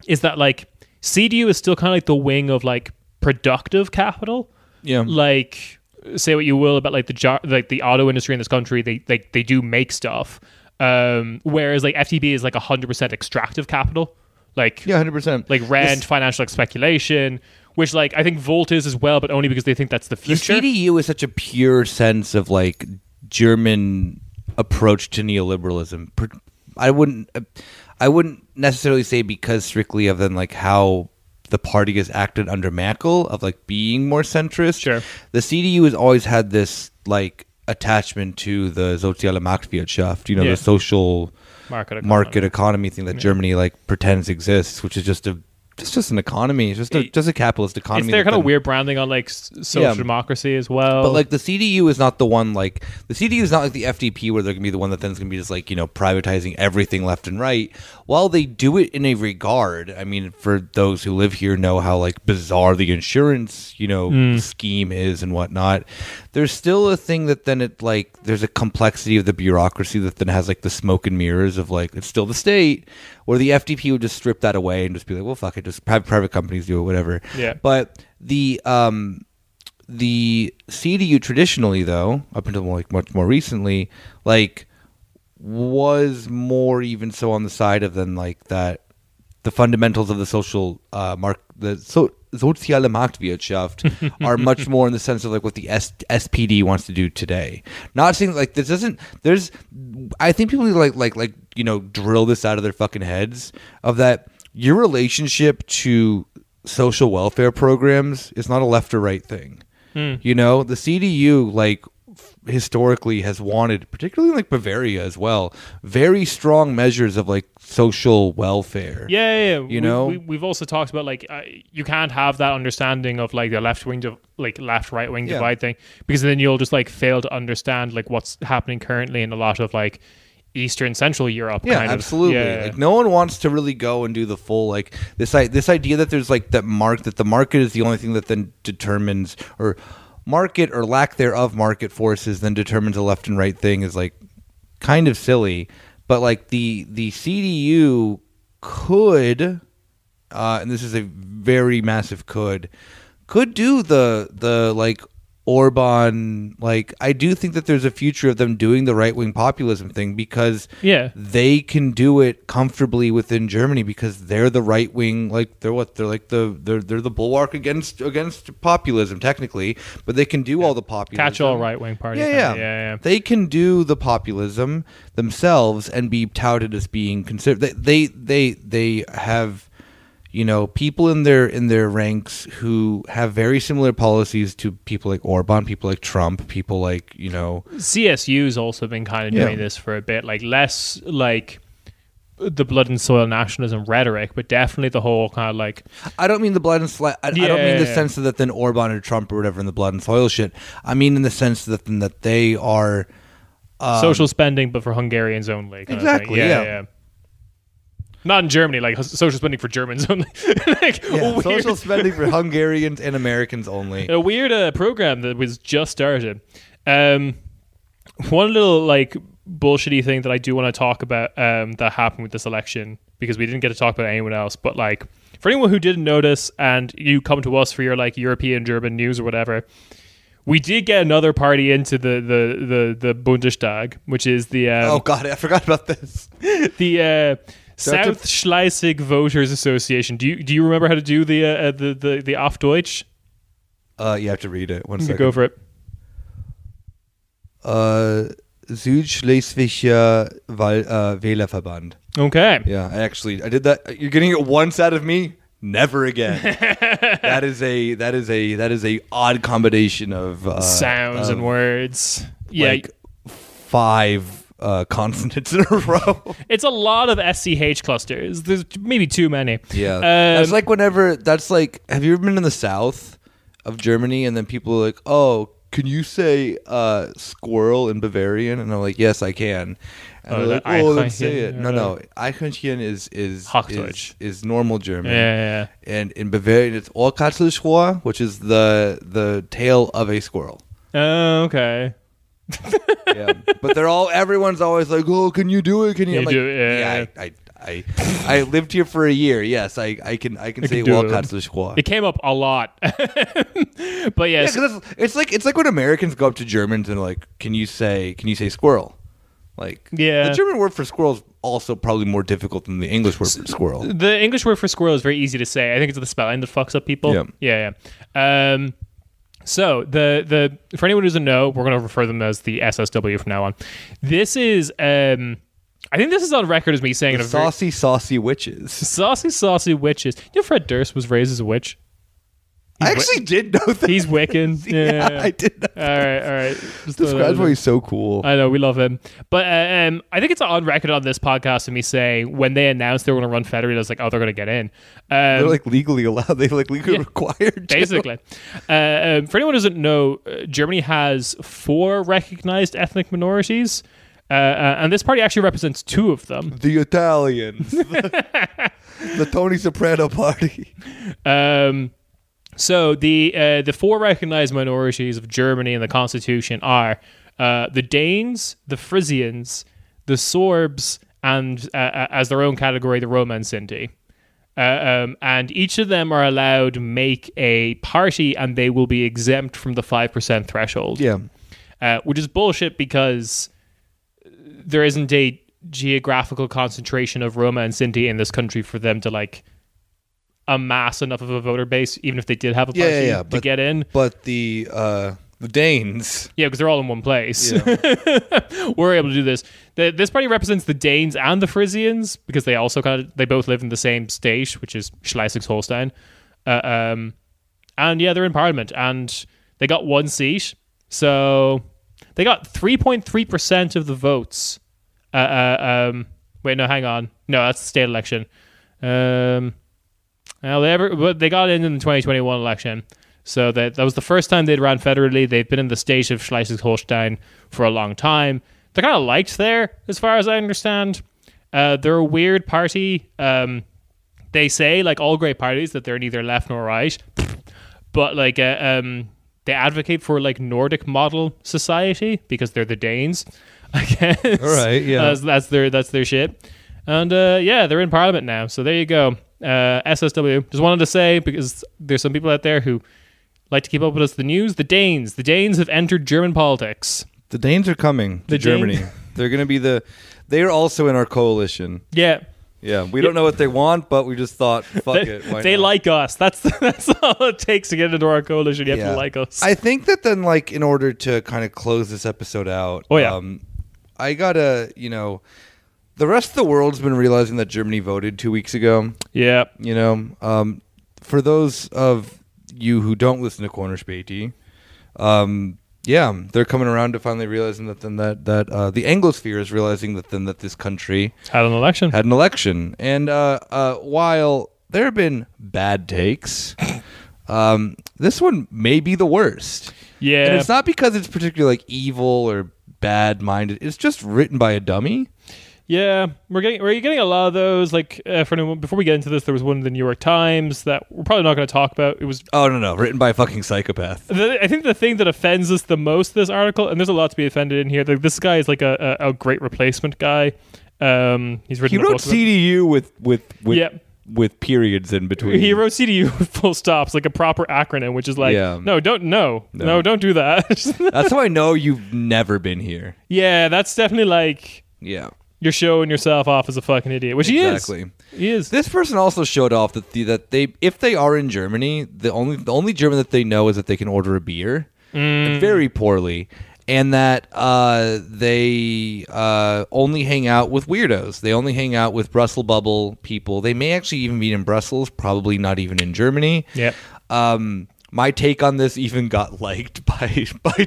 is that like CDU is still kind of like the wing of like productive capital. Yeah. Like, say what you will about like the auto industry in this country, they do make stuff, whereas like FTP is like 100% extractive capital. Like, 100%. Like rent, financial speculation, which like I think Volt is as well, but only because they think that's the future. The CDU is such a pure sense of like German approach to neoliberalism. I wouldn't necessarily say because strictly of then like how the party has acted under Merkel, of like being more centrist. Sure. The CDU has always had this like attachment to the soziale Marktwirtschaft, you know, the social market economy thing that Germany like pretends exists, which is just an economy. It's just a capitalist economy. It's their kind of weird branding on like social democracy as well. But like the CDU is not the one, like the CDU is not like the FDP, where they're going to be the one that then is going to be just like, you know, privatizing everything left and right. While they do it in a regard, I mean, for those who live here know how like bizarre the insurance, you know, scheme is and whatnot. There's still a thing that then it like, there's a complexity of the bureaucracy that then has like the smoke and mirrors of like, it's still the state, where the FDP would just strip that away and just be like, well, fuck it, just private companies do it, whatever. Yeah. But the CDU traditionally, though, up until like much more recently, like was more even so on the side of then like that the fundamentals of the social soziale Marktwirtschaft are much more in the sense of like what the SPD wants to do today. Not saying like this isn't. There's, I think people need to like you know, drill this out of their fucking heads, of that your relationship to social welfare programs is not a left or right thing. You know, the CDU like historically has wanted, particularly like Bavaria as well, very strong measures of like social welfare. Yeah. You know, we've also talked about like you can't have that understanding of like the left right wing divide thing, because then you'll just like fail to understand like what's happening currently in a lot of like Eastern Central Europe. Yeah, kind of. absolutely. Yeah. Like no one wants to really go and do the full like this idea that there's like that the market is the only thing that then determines, or market or lack thereof market forces then determines a left and right thing, is like kind of silly. But like the CDU could, and this is a very massive could do the like Orban, like I do think that there's a future of them doing the right wing populism thing, because they can do it comfortably within Germany, because they're the right wing, like they're the bulwark against populism technically, but they can do all the populism. Catch all right wing parties. Yeah. They can do the populism themselves and be touted as being considered. They have, you know, people in their ranks who have very similar policies to people like Orban, people like Trump, people like, you know, CSU's also been kind of doing this for a bit, like less like the blood and soil nationalism rhetoric, but definitely the whole kind of like, I don't mean the blood and soil. I don't mean the sense that then Orban or Trump or whatever in the blood and soil shit. I mean in the sense that they are social spending, but for Hungarians only. Exactly. Yeah. Not in Germany, like social spending for Germans only. Social spending for Hungarians and Americans only. A weird program that was just started. One little like bullshitty thing that I do want to talk about that happened with this election, because we didn't get to talk about anyone else, but like for anyone who didn't notice and you come to us for your like European German news or whatever, We did get another party into the Bundestag, which is the oh god, I forgot about this. The South Schleswig Voters Association. Do you remember how to do the auf Deutsch? You have to read it. One second. Go for it. Südschleswischer Wählerverband. Okay. Yeah, I did that. You're getting it once out of me. Never again. that is a odd combination of sounds and words. Yeah, like 5 consonants in a row. It's a lot of SCH clusters. There's maybe too many. Yeah, that's like whenever. That's like. Have you ever been in the south of Germany and then people are like, "Oh, can you say squirrel in Bavarian?" And I'm like, "Yes, I can." And they're like, "Oh, let's say it." No. Eichhörnchen is Hochdeutsch. Is normal German. Yeah. And in Bavarian, it's Ohrkatzelschwur, which is the tail of a squirrel. Oh, okay. Yeah, but everyone's always like, "Oh, can you do it? Can you?" I'm like, do it, yeah. I lived here for a year. Yes, I can say Ohrkatzelschwur. It came up a lot. But yes, yeah, it's like when Americans go up to Germans and like, can you say squirrel? Like, yeah. The German word for squirrel is also probably more difficult than the English word for squirrel. The English word for squirrel is very easy to say. I think it's the spelling that fucks up people. Yeah. So the for anyone who doesn't know, we're going to refer them as the SSW from now on. This is I think this is on record as me saying saucy witches. Saucy witches. You know Fred Durst was raised as a witch? I actually did know that. He's Wiccan. Yeah, I did know that. All right. Just describes why he's so cool. I know, we love him. But I think it's on record on this podcast of me saying when they announced they were going to run federally, I was like, oh, they're going to get in. They're like legally allowed. They're like legally required. Basically. For anyone who doesn't know, Germany has 4 recognized ethnic minorities. And this party actually represents 2 of them. The Italians. The Tony Soprano party. So the 4 recognized minorities of Germany in the constitution are the Danes, the Frisians, the Sorbs, and as their own category, the Roma and Sinti. And each of them are allowed to make a party, and they will be exempt from the 5% threshold. Yeah, which is bullshit because there isn't a geographical concentration of Roma and Sinti in this country for them to like amass enough of a voter base, even if they did have a party to get in. But the Danes, because they're all in one place. Yeah. We're able to do this. This party represents the Danes and the Frisians because they also they both live in the same state, which is Schleswig-Holstein. And they're in parliament and they got 1 seat, so they got 3.3% of the votes. Wait, no, hang on. No, that's the state election. They got in the 2021 election, so that was the first time they'd ran federally. They've been in the state of Schleswig-Holstein for a long time. They're kind of liked there, as far as I understand. They're a weird party. They say, like all great parties, that they're neither left nor right, but like they advocate for like Nordic model society because they're the Danes, I guess. All right, yeah, that's their shit. And they're in parliament now, so there you go. SSW. Just wanted to say, because there's some people out there who like to keep up with us, the news. The Danes have entered German politics. The Danes are coming to Germany. They're going to be they're also in our coalition. Yeah. We don't know what they want, but we just thought, fuck it. They like us. That's all it takes to get into our coalition. You have to like us. I think that then, like, in order to kind of close this episode out, I gotta, the rest of the world's been realizing that Germany voted 2 weeks ago. Yeah. For those of you who don't listen to Corner Späti, they're coming around to finally realizing that the Anglosphere is realizing that this country had an election. And while there have been bad takes, this one may be the worst. Yeah. And it's not because it's particularly like evil or bad-minded. It's just written by a dummy. Yeah, we're getting a lot of those. Like, before we get into this, there was one in the New York Times that we're probably not going to talk about. It was written by a fucking psychopath. I think the thing that offends us the most, this article, and there's a lot to be offended in here. This guy is like a great replacement guy. He wrote CDU with with periods in between. He wrote CDU with full stops, like a proper acronym, which is like, no, don't do that. That's how I know you've never been here. Yeah, that's definitely like, yeah, you're showing yourself off as a fucking idiot, which exactly. He is. This person also showed off that they if they are in Germany, the only German that they know is that they can order a beer very poorly. And that they only hang out with weirdos. They only hang out with Brussels bubble people. They may actually even be in Brussels, probably not even in Germany. Yeah. My take on this even got liked by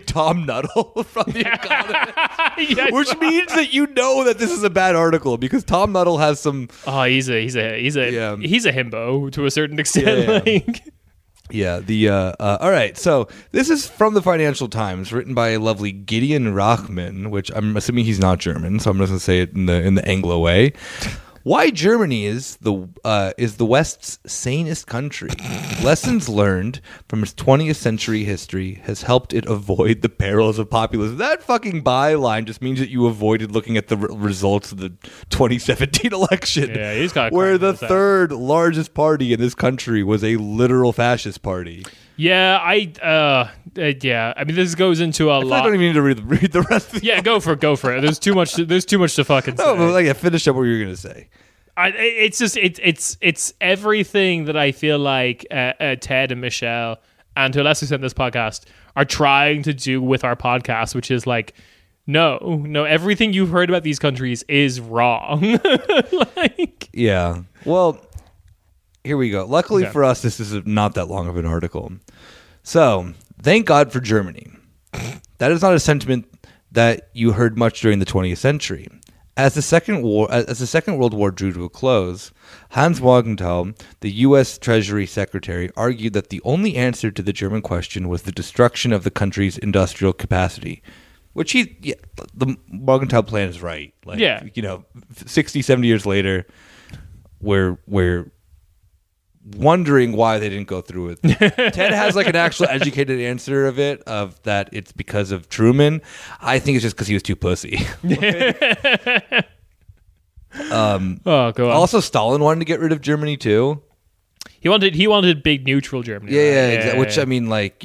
Tom Nuttall from The Economist, which means that you know that this is a bad article because Tom Nuttall has some. Oh, he's a himbo to a certain extent. Yeah. Yeah, all right, so this is from the Financial Times, written by a lovely Gideon Rachman, which I'm assuming he's not German, so I'm just going to say it in the Anglo way. Why Germany is the West's sanest country. Lessons learned from its 20th century history has helped it avoid the perils of populism. That fucking byline just means that you avoided looking at the results of the 2017 election. Yeah, he's got where the third largest party in this country was a literal fascist party. Yeah, I mean, this goes into a lot. I don't even need to read the rest of Yeah, go for it. There's too much to fucking say. No, but like, finish up what you were going to say. It's everything that I feel like Ted and Michelle, and to a lesser extent this podcast, are trying to do with our podcast, which is like, no, everything you've heard about these countries is wrong. Yeah. Well, here we go. Luckily for us, this is not that long of an article. So, thank God for Germany. That is not a sentiment that you heard much during the 20th century. As the Second World War drew to a close, Hans Morgenthau, the U.S. Treasury Secretary, argued that the only answer to the German question was the destruction of the country's industrial capacity. Which the Morgenthau plan is right. Like, 60, 70 years later, we're wondering why they didn't go through with it. Ted has like an actual educated answer of that it's because of Truman. I think it's just because he was too pussy. Go on. Also, Stalin wanted to get rid of Germany too. He wanted big neutral Germany. Yeah, exactly. Which I mean, like,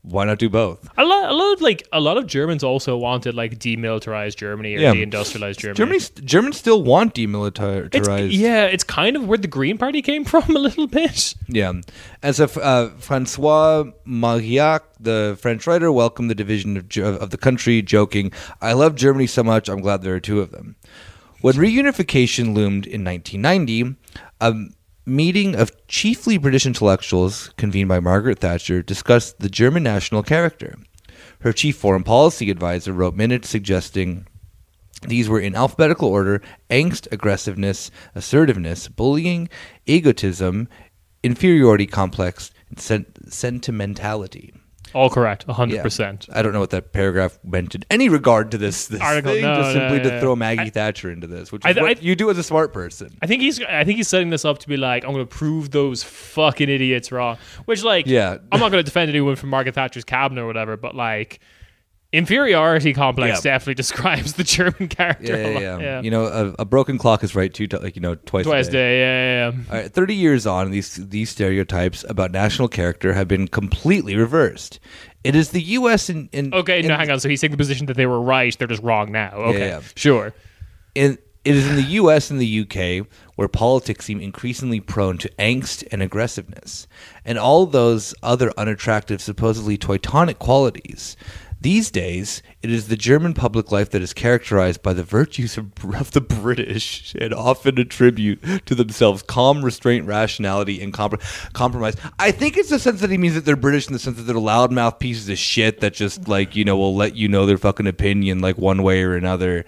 why not do both? A lot of Germans also wanted like demilitarized Germany or deindustrialized Germany. Germans still want demilitarized. It's kind of where the Green Party came from a little bit. Yeah. As François Mauriac, the French writer, welcomed the division of the country, joking, "I love Germany so much, I'm glad there are two of them." When reunification loomed in 1990, meeting of chiefly British intellectuals convened by Margaret Thatcher discussed the German national character. Her chief foreign policy advisor wrote minutes suggesting these were in alphabetical order: angst, aggressiveness, assertiveness, bullying, egotism, inferiority complex, and sentimentality. All correct, 100%. I don't know what that paragraph meant in any regard to this article. Thing, just simply to throw Maggie Thatcher into this, which is what you do as a smart person. I think he's setting this up to be like, I'm going to prove those fucking idiots wrong. Which, like, I'm not going to defend anyone from Margaret Thatcher's cabinet or whatever, but like, inferiority complex definitely describes the German character. Yeah. A broken clock is right twice a day. Yeah. All right, 30 years on, these stereotypes about national character have been completely reversed. It is the U.S. hang on. So he's taking the position that they were right, they're just wrong now. Okay, sure. It is in the U.S. and the U.K. where politics seem increasingly prone to angst and aggressiveness, and all those other unattractive, supposedly Teutonic qualities. These days, it is the German public life that is characterized by the virtues of the British and often attribute to themselves calm, restraint, rationality, and compromise. I think it's the sense that he means that they're British in the sense that they're loudmouth pieces of shit that just, will let you know their fucking opinion, one way or another.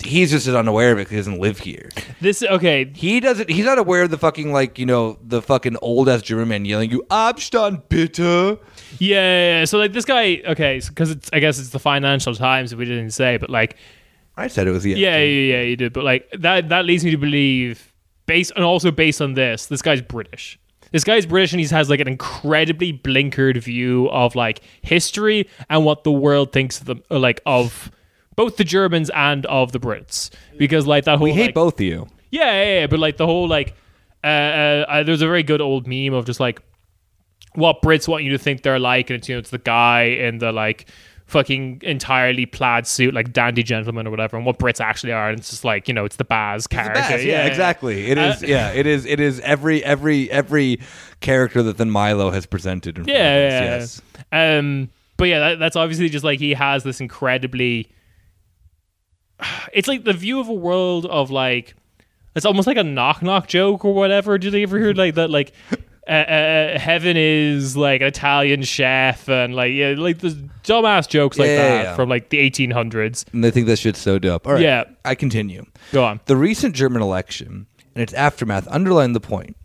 He's just unaware of it because he doesn't live here. He's not aware of the fucking, the fucking old-ass German man yelling, "You Abstand bitte." Yeah. So, this guy, because I guess it's the Financial Times, if we didn't say, but, I said it was the Yeah, you did. But, that leads me to believe, based on this guy's British. This guy's British, and he has, an incredibly blinkered view of, history and what the world thinks of them, of both the Germans and of the Brits, because that whole we hate both of you. Yeah, but the whole there's a very good old meme of just like what Brits want you to think they're like, and it's the guy in the like fucking entirely plaid suit, like dandy gentleman or whatever, and what Brits actually are, and it's just like it's the Baz character. Baz, yeah, exactly. It is. It is every character that then Milo has presented. In front of us. Yes. But yeah, that's obviously just like he has this incredibly. It's like the view of a world of like, it's almost like a knock joke or whatever. Did you ever hear like that? Like, heaven is like an Italian chef, and like the dumbass jokes like that from like the 1800s. And they think that shit's so dope. All right, yeah. I continue. Go on. The recent German election and its aftermath underlined the point.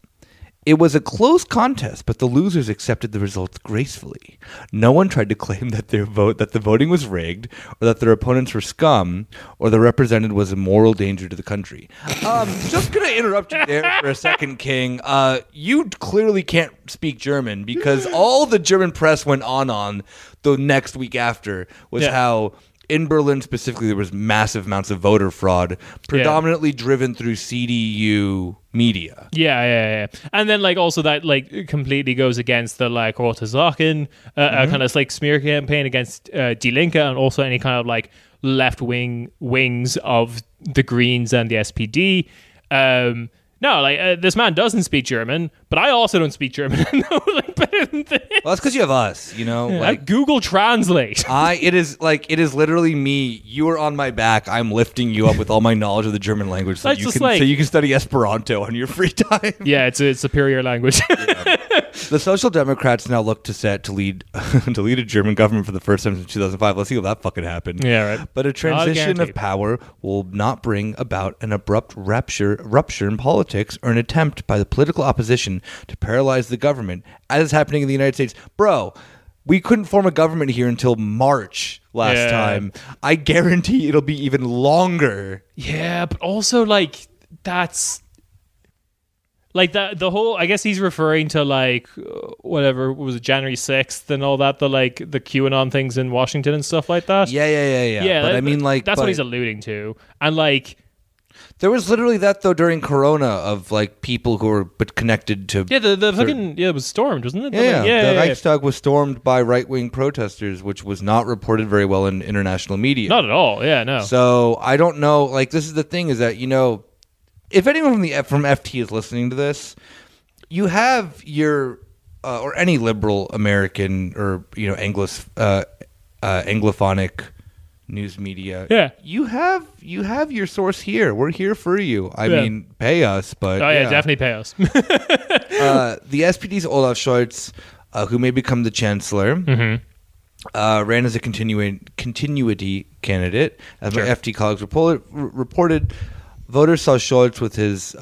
It was a close contest, but the losers accepted the results gracefully. No one tried to claim that the voting was rigged, or that their opponents were scum, or the represented was a moral danger to the country. Just gonna interrupt you there for a second, King. You clearly can't speak German, because all the German press went on the next week after was how in Berlin specifically there was massive amounts of voter fraud, predominantly driven through CDU media. Yeah. And then like also that like completely goes against the like Rote Sachen, kind of like smear campaign against Die Linke, and also any kind of like left wings of the Greens and the SPD. No, like this man doesn't speak German, but I also don't speak German. No, like better than this. Well, that's because you have us, like Google Translate. It is literally me. You are on my back. I'm lifting you up with all my knowledge of the German language, so you can study Esperanto on your free time. Yeah, it's a superior language. The Social Democrats now look to lead a German government for the first time since 2005. Let's see if that fucking happened. Yeah, right. But a transition of power will not bring about an abrupt rupture in politics or an attempt by the political opposition to paralyze the government, as is happening in the United States. Bro, we couldn't form a government here until March last time. I guarantee it'll be even longer. Yeah, but also like that's like the whole, I guess he's referring to like whatever was it, January 6th and all that, the QAnon things in Washington and stuff like that. Yeah. But I mean, like, that's what he's alluding to. And like, there was literally that though during Corona of like people who were connected to the fucking it was stormed, wasn't it? The Reichstag was stormed by right-wing protesters, which was not reported very well in international media. Not at all. Yeah, no. So I don't know. Like, this is the thing, is that if anyone from FT is listening to this, you have your or any liberal American or Anglophonic news media. Yeah, you have your source here. We're here for you. I mean, pay us, but definitely pay us. The SPD's Olaf Scholz, who may become the chancellor, ran as a continuity candidate. As my FT colleagues reported, voters saw Scholz with his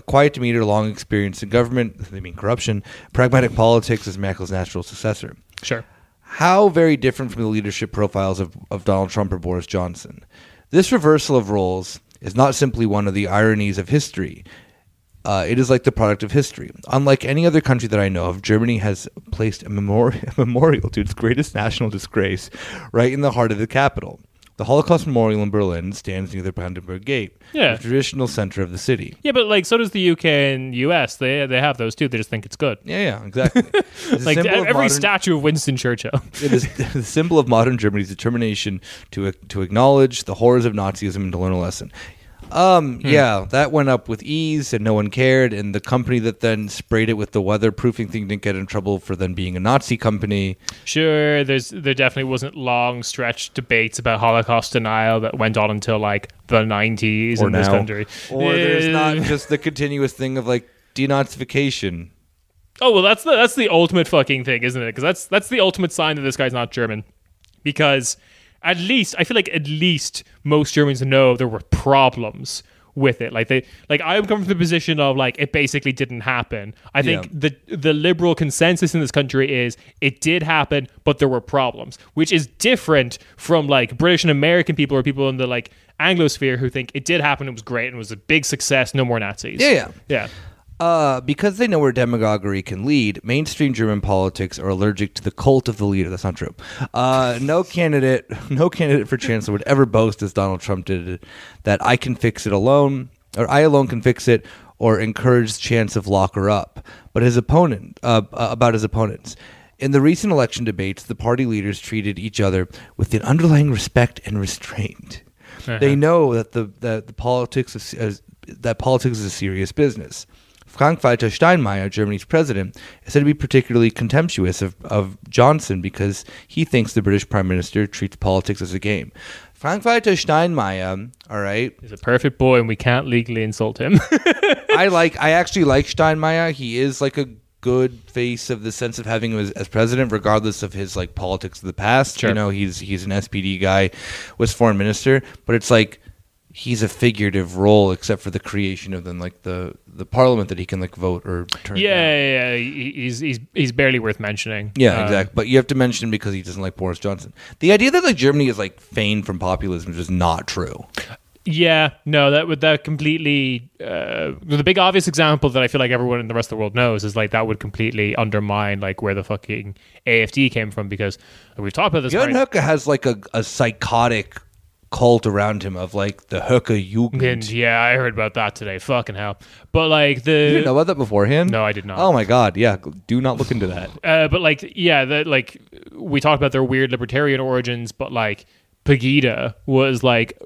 quiet demeanor, long experience in government, they mean corruption, pragmatic politics as Merkel's natural successor. Sure. How very different from the leadership profiles of Donald Trump or Boris Johnson. This reversal of roles is not simply one of the ironies of history. It is like the product of history. Unlike any other country that I know of, Germany has placed a memorial to its greatest national disgrace right in the heart of the capital. The Holocaust Memorial in Berlin stands near the Brandenburg Gate, the traditional center of the city. Yeah, but like so does the UK and US. They have those too. They just think it's good. Yeah, exactly. Like every statue of Winston Churchill. It is the symbol of modern Germany's determination to acknowledge the horrors of Nazism and to learn a lesson. Yeah, that went up with ease and no one cared, and the company that then sprayed it with the weatherproofing thing didn't get in trouble for then being a Nazi company. Sure, there definitely wasn't long stretch debates about Holocaust denial that went on until like the 90s in this country. Or there's not just the continuous thing of like denazification. Oh, well, that's the ultimate fucking thing, isn't it? Because that's the ultimate sign that this guy's not German. Because I feel like at least most Germans know there were problems with it. I'm coming from the position of like it basically didn't happen. I think the liberal consensus in this country is it did happen, but there were problems, which is different from like British and American people or people in the like Anglosphere who think it did happen, it was great, and it was a big success, no more Nazis. Yeah. Because they know where demagoguery can lead, mainstream German politics are allergic to the cult of the leader. That's not true. No candidate for chancellor would ever boast, as Donald Trump did, that I can fix it alone. or I alone can fix it, or encourage chants of lock her up. But his opponent, about his opponents. In the recent election debates, the party leaders treated each other with an underlying respect and restraint. They know that that politics is a serious business. Frank-Walter Steinmeier, Germany's president, is said to be particularly contemptuous of Johnson because he thinks the British Prime Minister treats politics as a game. Frank-Walter Steinmeier, all right, he's a perfect boy, and we can't legally insult him. I actually like Steinmeier. He is like a good face of the sense of having him as president, regardless of his like politics of the past. Sure. You know, he's an SPD guy, was foreign minister, but it's like he's a figurative role, except for the creation of then like the parliament that he can like vote or turn down. Yeah. He's barely worth mentioning. Yeah, exactly. But you have to mention him because he doesn't like Boris Johnson. The idea that like Germany is like famed from populism is just not true. Yeah, no, that completely. The big obvious example that I feel like everyone in the rest of the world knows is like that would completely undermine like where the fucking AfD came from, because we've talked about this. Jörn Höcke has like a psychotic cult around him of like the Höcke Jugend. And yeah, I heard about that today. Fucking hell! But like You didn't know about that beforehand? No, I did not. Oh my god! Yeah, do not look into that. But like, yeah, like we talked about their weird libertarian origins, but like Pegida was like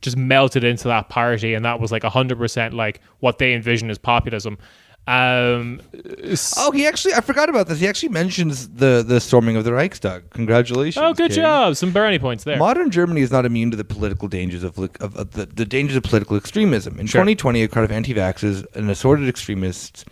just melted into that party, and that was like 100% like what they envision as populism. I forgot about this. He actually mentions the storming of the Reichstag. Congratulations. Oh, good job. Some brownie points there. Modern Germany is not immune to the political dangers of the dangers of political extremism. In 2020, a crowd of anti-vaxxers and assorted extremists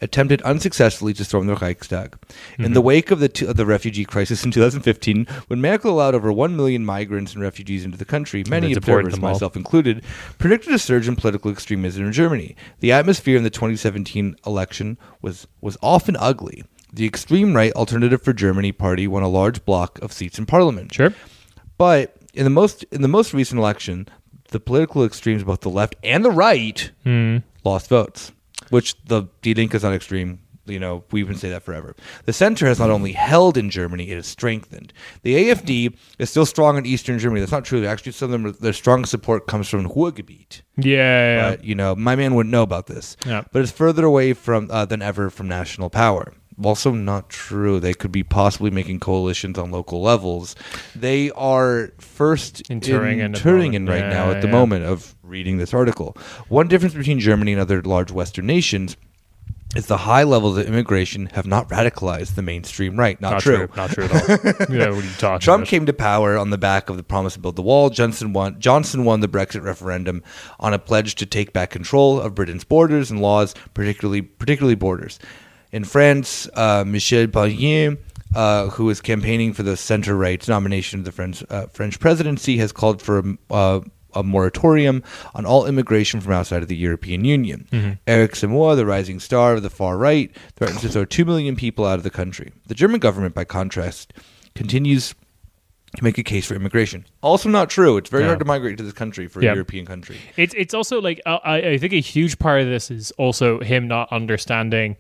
attempted unsuccessfully to storm the Reichstag. In the wake of the refugee crisis in 2015, when Merkel allowed over 1 million migrants and refugees into the country, many observers, myself included, predicted a surge in political extremism in Germany. The atmosphere in the 2017 election was often ugly. The extreme right Alternative for Germany party won a large block of seats in parliament. Sure. But in the most recent election, the political extremes, both the left and the right, lost votes. Which the Die Linke is not extreme. You know, we can say that forever. The center has not only held in Germany, it has strengthened. The AfD is still strong in Eastern Germany. That's not true. Actually, some of them, their strongest support comes from Ruhrgebiet. Yeah. But, you know, my man wouldn't know about this. Yeah. But it's further away from than ever from national power. Also not true. They could be possibly making coalitions on local levels. They are first in Turingen right now at the moment of reading this article. One difference between Germany and other large Western nations is the high levels of immigration have not radicalized the mainstream right. Not true. Not true at all. What are you talking Trump about? came to power on the back of the promise to build the wall. Johnson won the Brexit referendum on a pledge to take back control of Britain's borders and laws, particularly borders. In France, Michel Barnier, who is campaigning for the center-right nomination of the French presidency, has called for a moratorium on all immigration from outside of the European Union. Eric Zemmour, the rising star of the far right, threatens to throw 2 million people out of the country. The German government, by contrast, continues to make a case for immigration. Also not true. It's very hard to migrate to this country for a European country. It's also like, I think a huge part of this is also him not understanding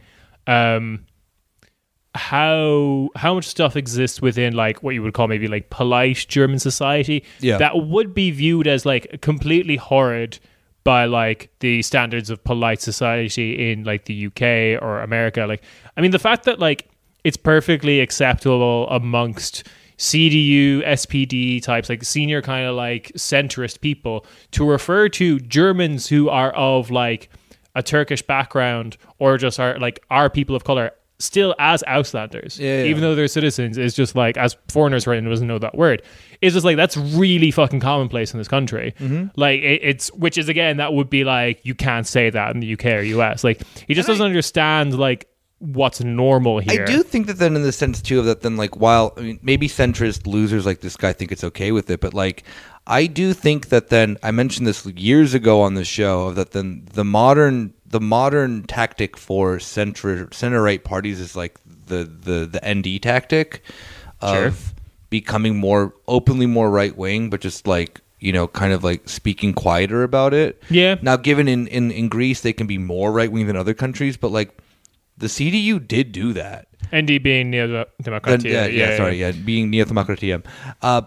how much stuff exists within like what you would call maybe like polite German society that would be viewed as like completely horrid by like the standards of polite society in like the UK or America. Like, I mean, the fact that like it's perfectly acceptable amongst CDU, SPD types, like senior kind of like centrist people, to refer to Germans who are of like a Turkish background or just are people of color still as Auslanders, even though they're citizens, is just like, as foreigners right, and doesn't know that word, it's just like, that's really fucking commonplace in this country. Like it's, which is again, that would be like, you can't say that in the UK or US. Like he just doesn't understand like what's normal here. I do think that then in the sense too of that then like, while I mean maybe centrist losers like this guy think it's okay with it, but like I do think that then, I mentioned this years ago on the show, of that then the modern tactic for center-right parties is like the ND tactic of becoming more openly more right-wing, but just like, you know, kind of like speaking quieter about it. Yeah. Now, given in Greece, they can be more right-wing than other countries, but like the CDU did do that. ND being Nea Demokratia. Being Nea Demokratia.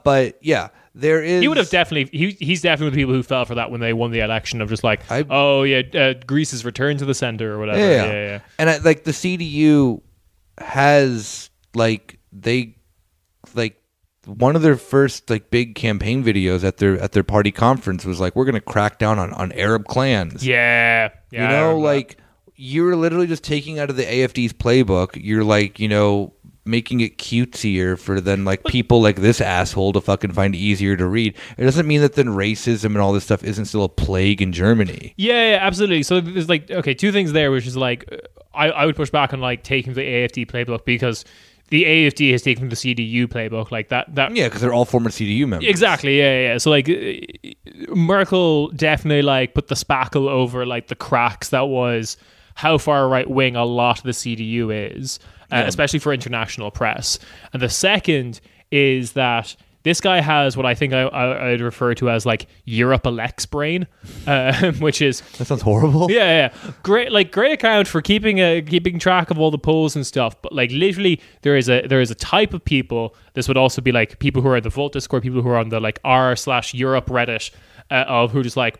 But yeah, there is. He would have definitely. He's definitely the people who fell for that when they won the election of just like, Greece's return to the center or whatever. Yeah. And the CDU has one of their first big campaign videos at their party conference was like, we're going to crack down on Arab clans. Yeah. You're literally just taking out of the AFD's playbook. You're making it cutesier for then people like this asshole to fucking find easier to read. It doesn't mean that then racism and all this stuff isn't still a plague in Germany. Yeah, absolutely. So there's two things there, which is I would push back on taking the AFD playbook because the AFD has taken the CDU playbook that. Yeah, because they're all former CDU members. Exactly. Yeah. So Merkel definitely put the spackle over the cracks that was how far right wing a lot of the CDU is. Especially for international press. And the second is that this guy has what I think I'd refer to as Europe elects brain, which is... That sounds horrible. Yeah. Great account for keeping track of all the polls and stuff. But literally there is a type of people, this would also be people who are in the Volt Discord, people who are on the r/Europe Reddit, of who just I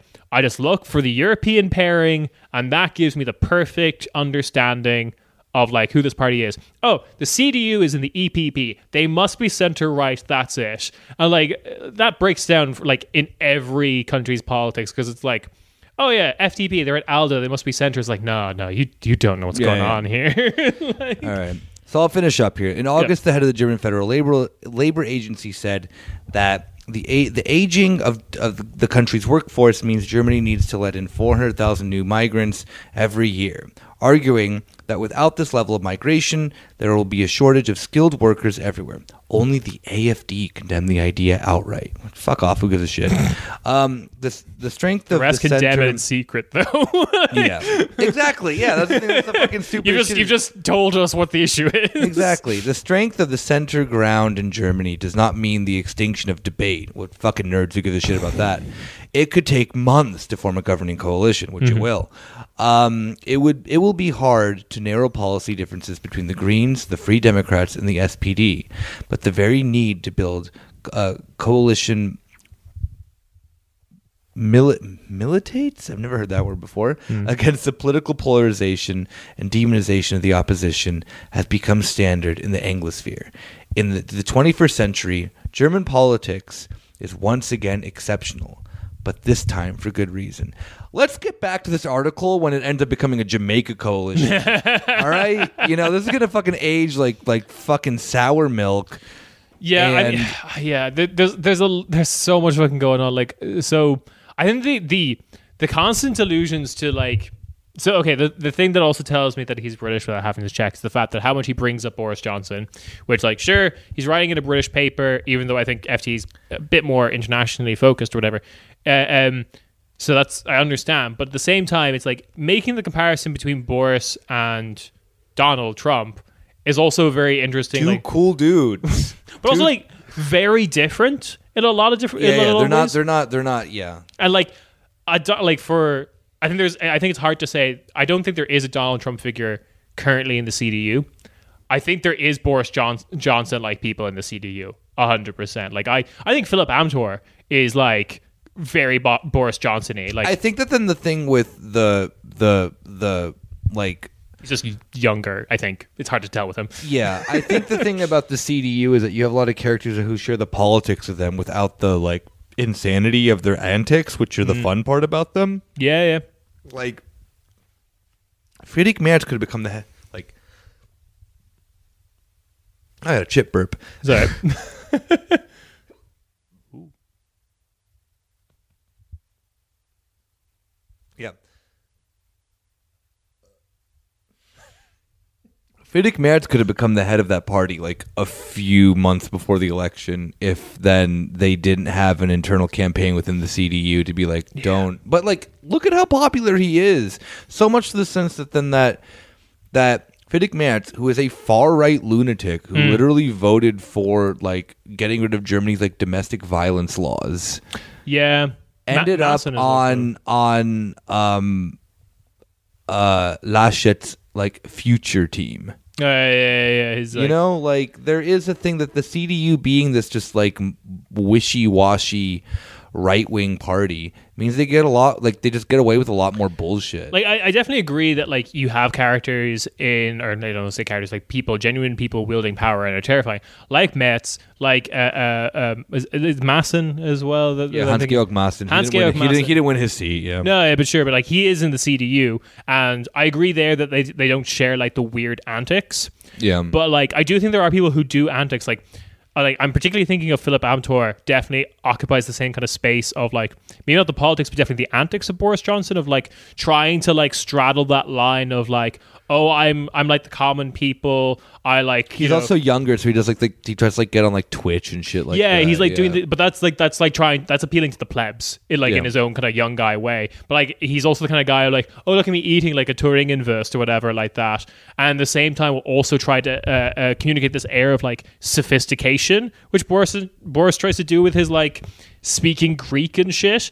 just look for the European pairing and that gives me the perfect understanding of who this party is. Oh, the CDU is in the EPP. They must be center-right. That's it. And that breaks down in every country's politics because it's oh yeah, FDP, they're at ALDE. They must be center. It's no, you don't know what's going on here. All right. So I'll finish up here. In August, the head of the German Federal Labor Agency said that the aging of the country's workforce means Germany needs to let in 400,000 new migrants every year, arguing that without this level of migration, there will be a shortage of skilled workers everywhere. Only the AFD condemned the idea outright. Fuck off, who gives a shit? The strength of the rest condemn it in secret, though. Yeah, exactly. Yeah, that's the thing. That's a fucking stupid. You've just told us what the issue is. Exactly. The strength of the center ground in Germany does not mean the extinction of debate. What fucking nerds who give a shit about that? It could take months to form a governing coalition, which it will. It will be hard to narrow policy differences between the Greens, the Free Democrats, and the SPD, but the very need to build a coalition militates? I've never heard that word before. Against the political polarization and demonization of the opposition has become standard in the Anglosphere. In the 21st century, German politics is once again exceptional, but this time for good reason. Let's get back to this article when it ends up becoming a Jamaica coalition. All right? This is going to fucking age like fucking sour milk. Yeah, there's so much fucking going on. So I think the constant allusions to the thing that also tells me that he's British without having to check is the fact that how much he brings up Boris Johnson, which sure, he's writing in a British paper, even though I think FT's a bit more internationally focused or whatever. So that's, I understand. But at the same time, it's making the comparison between Boris and Donald Trump is also very interesting. Two cool dudes. But also very different in a lot of different ways. They're not, yeah. And I think it's hard to say. I don't think there is a Donald Trump figure currently in the CDU. I think there is Boris Johnson people in the CDU 100%. I think Philip Amthor is very Boris Johnson-y. I think that then the thing with the he's just younger, I think. It's hard to tell with him. Yeah, I think the thing about the CDU is that you have a lot of characters who share the politics of them without the insanity of their antics, which are the fun part about them. Yeah. Friedrich Merz could have become the head. I had a chip burp. Sorry. Yeah. Friedrich Merz could have become the head of that party a few months before the election if then they didn't have an internal campaign within the CDU to be don't. But look at how popular he is. So much to the sense that then that Friedrich Merz, who is a far-right lunatic who literally voted for getting rid of Germany's domestic violence laws. Yeah. Ended up on Laschet's future team. Yeah. He's You know, like there is a thing that the CDU being this just like wishy-washy right-wing party means they get a lot, like they just get away with a lot more bullshit. Like I definitely agree that like you have characters in, or I don't say characters, like people, genuine people wielding power and are terrifying, like Metz, like is Masson as well. Hans-Georg Maassen. He didn't win his seat. Yeah, no, but sure, but like he is in the CDU, and I agree there that they don't share like the weird antics. Yeah, but like I do think there are people who do antics like I'm particularly thinking of Philip Amthor. Definitely occupies the same kind of space of like maybe not the politics, but definitely the antics of Boris Johnson, of like trying to like straddle that line of like, oh, I'm like the common people. I like he's also younger, so he does like he tries to like get on like Twitch and shit like that. He's like doing but that's appealing to the plebs in his own kind of young guy way. But like he's also the kind of guy who like, oh, look at me eating like a Turingenwurst or whatever like that, and at the same time will also try to communicate this air of like sophistication, which Boris tries to do with his like speaking Greek and shit.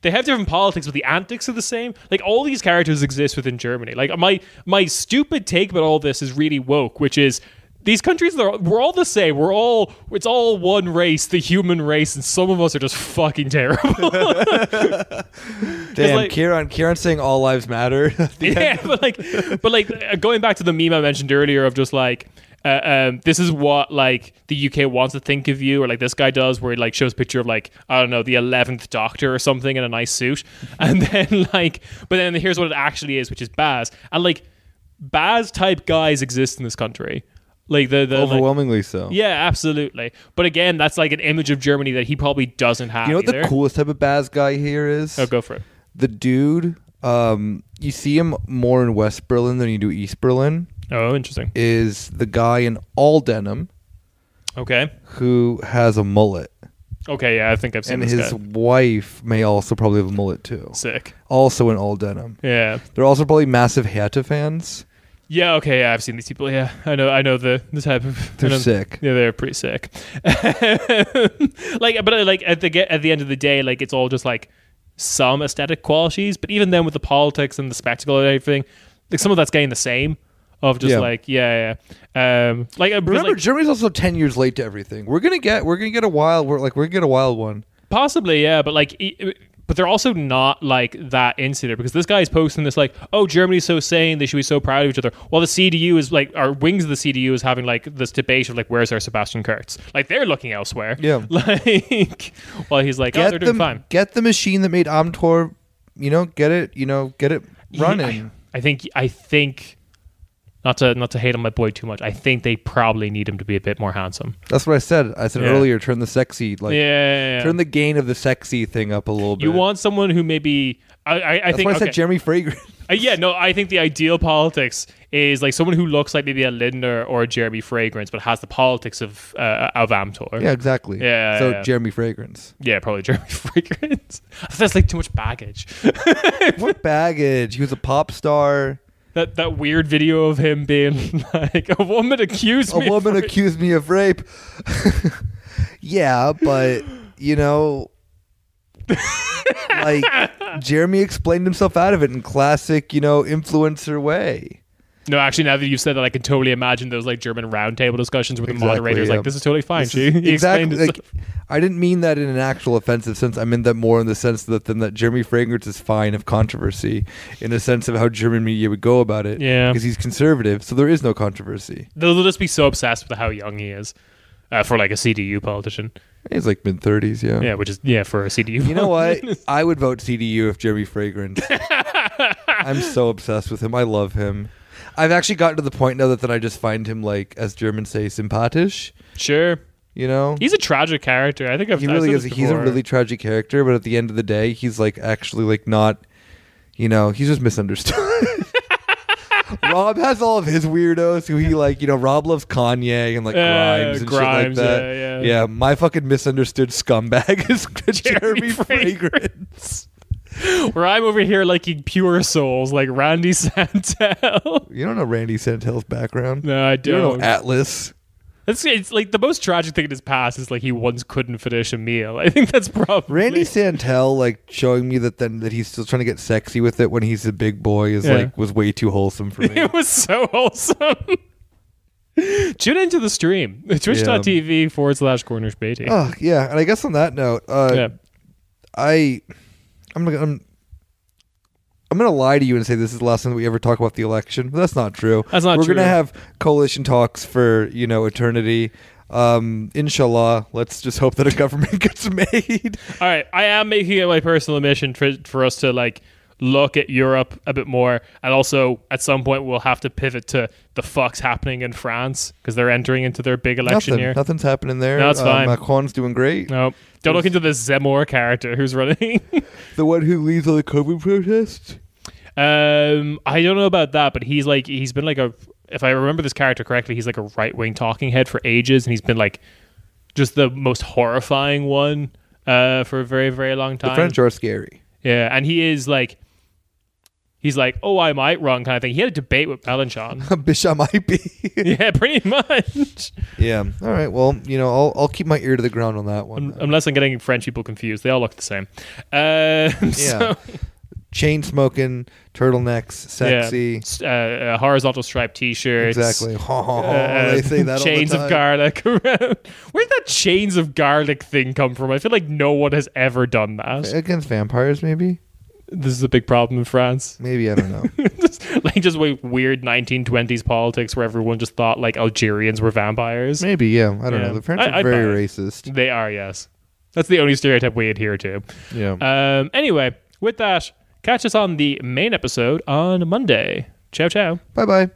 They have different politics, but the antics are the same. Like all these characters exist within Germany. Like my stupid take about all this is really woke, which is these countries we're all the same. It's all one race, the human race, and some of us are just fucking terrible. Damn, like, Ciarán saying all lives matter. Yeah, but like going back to the meme I mentioned earlier of just like. This is what like the UK wants to think of you, or like this guy does, where he like shows a picture of like, I don't know, the 11th Doctor or something in a nice suit, and then like, but then here's what it actually is, which is Baz, and like Baz type guys exist in this country, like the overwhelmingly so. Yeah, absolutely. But again, that's like an image of Germany that he probably doesn't have. You know what the coolest type of Baz guy here is? Oh, go for it. The dude, you see him more in West Berlin than you do East Berlin. Oh, interesting. Is the guy in all denim. Okay. Who has a mullet. Okay, yeah, I think I've seen this guy. And his wife may also probably have a mullet too. Sick. Also in all denim. Yeah. They're also probably massive Hertha fans. Yeah, okay, yeah, I've seen these people. Yeah, I know the type of. They're sick. Yeah, they're pretty sick. Like, but like at the end of the day, like it's all just like some aesthetic qualities. But even then, with the politics and the spectacle and everything, like some of that's getting the same. Of just like remember, Germany's also 10 years late to everything. We're gonna get a wild one. Possibly, yeah, but like, but they're also not like that insular, because this guy is posting this like, oh, Germany's so sane, they should be so proud of each other. While the CDU is like, our wings of the CDU is having like this debate of like, where's our Sebastian Kurz? Like they're looking elsewhere. Yeah, like while he's like, they're doing fine. Get the machine that made Amthor, get it running. I think. Not to hate on my boy too much, I think they probably need him to be a bit more handsome. That's what I said. I said earlier, turn the sexy, turn the gain of the sexy thing up a little bit. You want someone who maybe... I think I said Jeremy Fragrance. I think the ideal politics is like someone who looks like maybe a Lindner or a Jeremy Fragrance, but has the politics of Amthor. Yeah, exactly. So Jeremy Fragrance. Yeah, probably Jeremy Fragrance. That's like too much baggage. What baggage? He was a pop star. That weird video of him being like, a woman accused me of rape. Yeah, but like Jeremy explained himself out of it in classic, influencer way. No, actually, now that you've said that, I can totally imagine those like German roundtable discussions where the moderator's like, "This is totally fine." He exactly. Like, I didn't mean that in an actual offensive sense. I meant that more in the sense that Jeremy Fragrance is fine of controversy, in a sense of how German media would go about it. Yeah, because he's conservative, so there is no controversy. They'll just be so obsessed with how young he is for like a CDU politician. He's like mid-30s, yeah. Yeah, which is for a CDU. You know what? I would vote CDU if Jeremy Fragrance. I'm so obsessed with him. I love him. I've actually gotten to the point now that I just find him, like, as Germans say, sympathisch. Sure. He's a tragic character. I think he really is. He's a really tragic character, but at the end of the day, he's like actually like not. He's just misunderstood. Rob has all of his weirdos who he like. Rob loves Kanye and like Grimes and shit like that. Yeah. My fucking misunderstood scumbag is Jeremy Fragrance. Where I'm over here liking pure souls like Randy Santel. You don't know Randy Santel's background. No, I don't. You don't know Atlas. It's like the most tragic thing in his past is like he once couldn't finish a meal. I think that's probably Randy Santel like showing me that he's still trying to get sexy with it when he's a big boy is was way too wholesome for me. It was so wholesome. Tune into the stream. Twitch.tv/corner Späti. Oh yeah, and I guess on that note, I'm going to lie to you and say this is the last time that we ever talk about the election, but that's not true. That's not true. We're going to have coalition talks for, eternity. Inshallah, let's just hope that a government gets made. All right, I am making it my personal mission for us to like look at Europe a bit more, and also at some point we'll have to pivot to the fuck's happening in France because they're entering into their big election year. Nothing's happening there. No, it's fine. Macron's doing great. No, don't look into the Zemmour character who's running. The one who leads all the COVID protests? I don't know about that, but he's been like if I remember this character correctly, he's like a right-wing talking head for ages, and he's been like just the most horrifying one for a very, very long time. The French are scary. Yeah, and he's like, oh, I might run kind of thing. He had a debate with Mélenchon. Bitch, I might be. Yeah, pretty much. Yeah. All right. Well, I'll keep my ear to the ground on that one. Unless I'm getting French people confused. They all look the same. Yeah. So, chain smoking, turtlenecks, sexy. Yeah. Horizontal striped t-shirts. Exactly. They say that chains all the time. of garlic. Where did that chains of garlic thing come from? I feel like no one has ever done that. Against vampires, maybe? This is a big problem in France. Maybe, I don't know. just weird 1920s politics where everyone just thought like Algerians were vampires. Maybe, yeah. I don't know. The French are very racist. They are, yes. That's the only stereotype we adhere to. Yeah. Anyway, with that, catch us on the main episode on Monday. Ciao, ciao. Bye-bye.